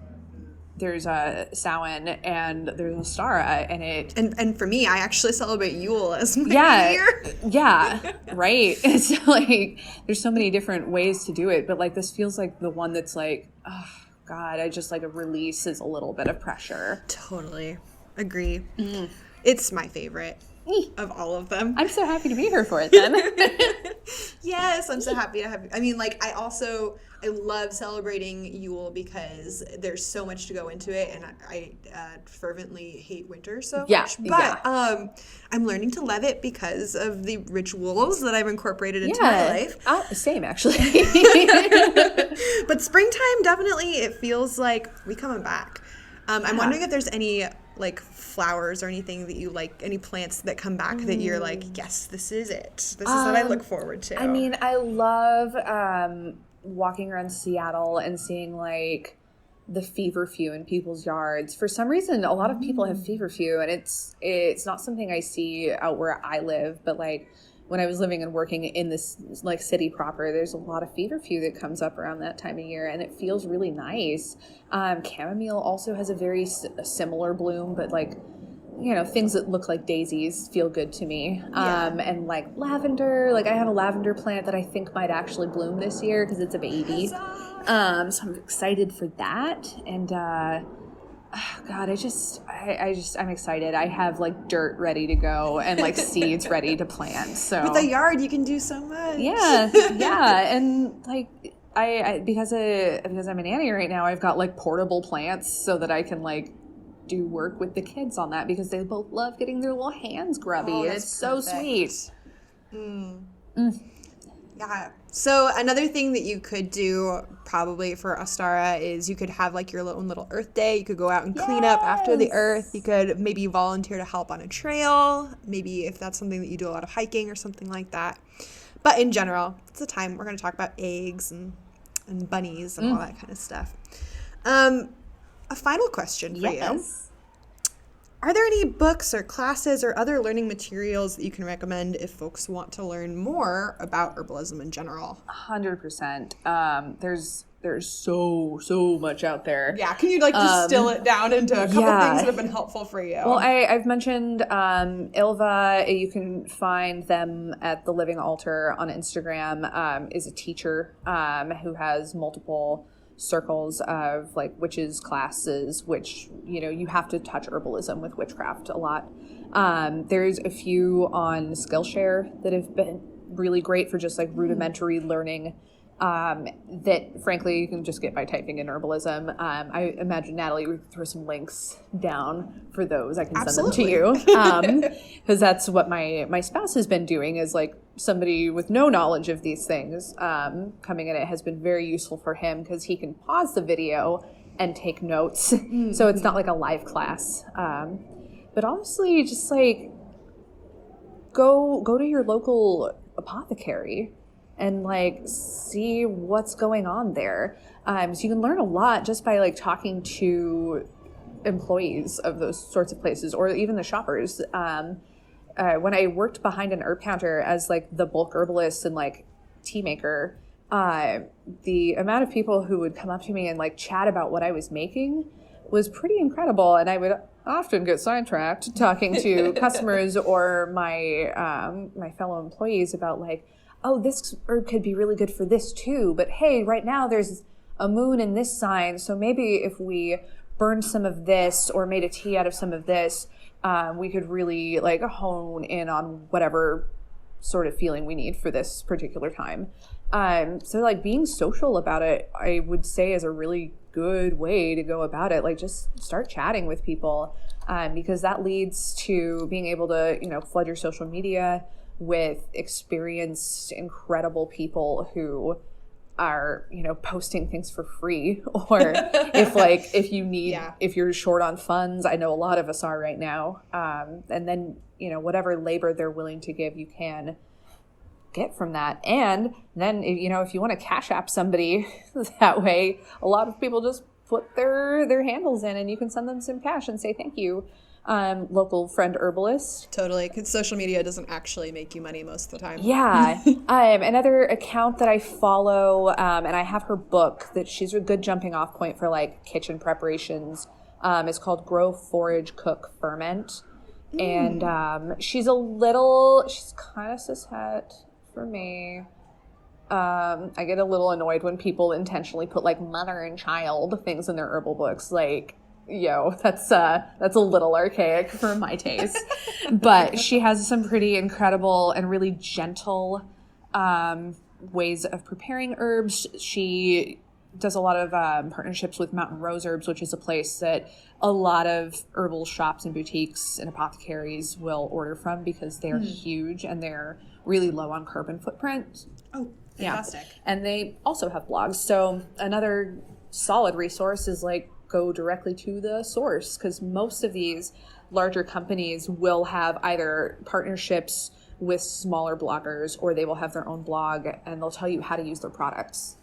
there's a Samhain and there's Ostara, and it And for me, I actually celebrate Yule as my year. Yeah, right. It's like there's so many different ways to do it, but like this feels like the one that's like, oh God, I just like a release is a little bit of pressure. Totally agree. It's my favorite of all of them. I'm so happy to be here for it then. Yes, I'm so happy to have you. I mean, like, I love celebrating Yule because there's so much to go into it, and I fervently hate winter so much. But I'm learning to love it because of the rituals that I've incorporated into my life. Same, actually. But springtime, definitely, it feels like we coming back. I'm wondering if there's any like flowers or anything that you like, any plants that come back that you're like, yes, this is it. This is what I look forward to. I mean, I love walking around Seattle and seeing like the feverfew in people's yards. For some reason, a lot of people have feverfew, and it's not something I see out where I live, but like when I was living and working in this like city proper, there's a lot of feverfew that comes up around that time of year, and it feels really nice. Chamomile also has a very similar bloom, but like, you know, things that look like daisies feel good to me. And like lavender, like I have a lavender plant that I think might actually bloom this year because it's a baby. So I'm excited for that. And oh God, I'm excited. I have like dirt ready to go and like seeds ready to plant. So with a yard, you can do so much. Yeah, and like I because I'm a nanny right now, I've got like portable plants so that I can like do work with the kids on that because they both love getting their little hands grubby. Oh, and it's so sweet. Yeah. So another thing that you could do probably for Ostara is you could have like your own little Earth Day. You could go out and clean up after the Earth. You could maybe volunteer to help on a trail. Maybe if that's something that you do a lot of hiking or something like that. But in general, it's a time we're going to talk about eggs and bunnies and all that kind of stuff. A final question for you. Are there any books or classes or other learning materials that you can recommend if folks want to learn more about herbalism in general? 100%. There's so much out there. Yeah, can you like distill it down into a couple things that have been helpful for you? Well, I've mentioned Ilva. You can find them at the Living Altar on Instagram. Is a teacher who has multiple circles of like witches classes, which, you know, you have to touch herbalism with witchcraft a lot. There's a few on Skillshare that have been really great for just like rudimentary learning that frankly you can just get by typing in herbalism. I imagine Natalie would throw some links down for those. I can send them to you because that's what my spouse has been doing, is like somebody with no knowledge of these things coming in. It has been very useful for him because he can pause the video and take notes. So it's not like a live class. But honestly, just like go to your local apothecary and like see what's going on there. So you can learn a lot just by like talking to employees of those sorts of places or even the shoppers. When I worked behind an herb counter as like the bulk herbalist and like tea maker, the amount of people who would come up to me and like chat about what I was making was pretty incredible. And I would often get sidetracked talking to customers or my fellow employees about like, oh, this herb could be really good for this too. But hey, right now there's a moon in this sign. So maybe if we burned some of this or made a tea out of some of this, we could really like hone in on whatever sort of feeling we need for this particular time. So like being social about it, I would say is a really good way to go about it. Like just start chatting with people, because that leads to being able to, you know, flood your social media with experienced, incredible people who are, you know, posting things for free. Or if you need, if you're short on funds, I know a lot of us are right now. And then, you know, whatever labor they're willing to give, you can get from that. And then, you know, if you want to Cash App somebody that way, a lot of people just put their handles in and you can send them some cash and say thank you. local friend herbalist. Totally, because social media doesn't actually make you money most of the time. Yeah. Another account that I follow, and I have her book that she's a good jumping off point for like kitchen preparations. It's called Grow, Forage, Cook, Ferment. And she's kind of cishet for me. I get a little annoyed when people intentionally put like mother and child things in their herbal books. Like, that's a little archaic for my taste. But she has some pretty incredible and really gentle ways of preparing herbs. She does a lot of partnerships with Mountain Rose Herbs, which is a place that a lot of herbal shops and boutiques and apothecaries will order from because they're huge and they're really low on carbon footprint. Oh, fantastic. Yeah. And they also have blogs. So another solid resource is like go directly to the source, because most of these larger companies will have either partnerships with smaller bloggers or they will have their own blog and they'll tell you how to use their products.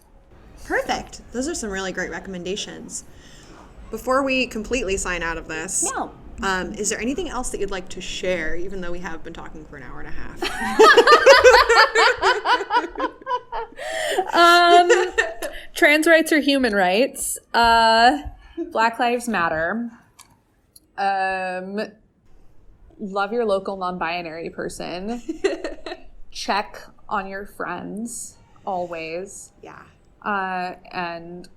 Perfect. Those are some really great recommendations. Before we completely sign out of this, is there anything else that you'd like to share, even though we have been talking for an hour and a half? Trans rights are human rights. Black Lives Matter. Love your local non-binary person. Check on your friends always. Yeah. And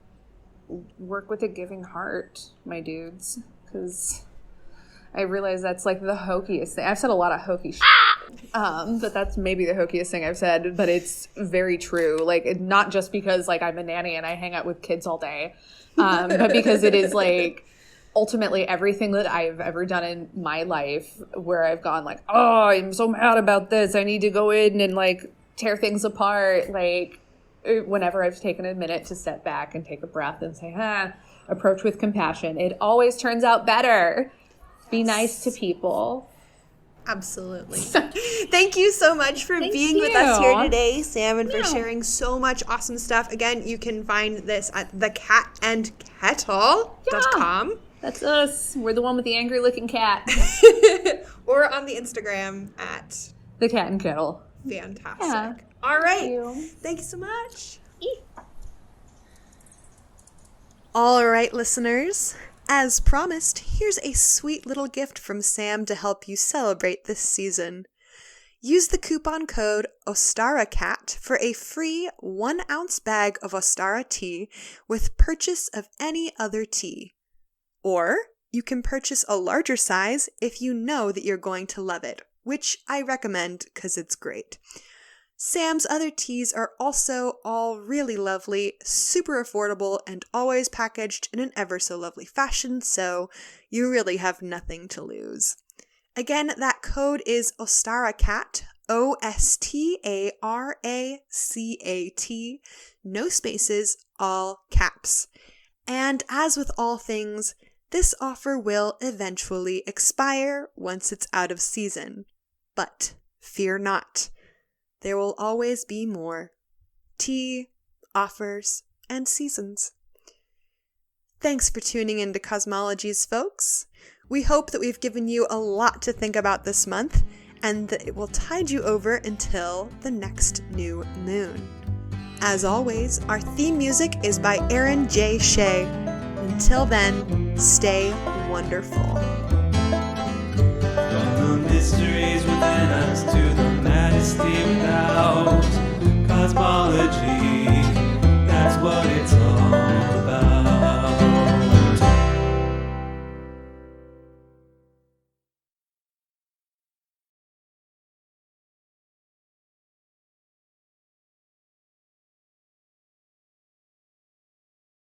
work with a giving heart, my dudes, because I realize that's like the hokiest thing. I've said a lot of hokey shit, but that's maybe the hokiest thing I've said, but it's very true. Like, not just because like I'm a nanny and I hang out with kids all day, but because it is like ultimately everything that I've ever done in my life where I've gone like, oh, I'm so mad about this, I need to go in and like tear things apart. Like, whenever I've taken a minute to step back and take a breath and say, approach with compassion, it always turns out better. Be nice to people. Absolutely. Thank you so much for being with us here today, Sam, and for sharing so much awesome stuff. Again, you can find this at thecatandkettle.com. That's us. We're the one with the angry looking cat. Or on the Instagram at the Cat and Kettle. Fantastic. Yeah. All right. Thank you so much. All right, listeners. As promised, here's a sweet little gift from Sam to help you celebrate this season. Use the coupon code OstaraCat for a free 1-ounce bag of Ostara tea with purchase of any other tea. Or you can purchase a larger size if you know that you're going to love it, which I recommend because it's great. Sam's other teas are also all really lovely, super affordable, and always packaged in an ever so lovely fashion, so you really have nothing to lose. Again, that code is OstaraCat, OstaraCat, no spaces, all caps. And as with all things, this offer will eventually expire once it's out of season. But fear not. There will always be more tea, offers, and seasons. Thanks for tuning in to Cosmologies, folks. We hope that we've given you a lot to think about this month, and that it will tide you over until the next new moon. As always, our theme music is by Aaron J. Shea. Until then, stay wonderful. From the mysteries within us to the majesty without, cosmology.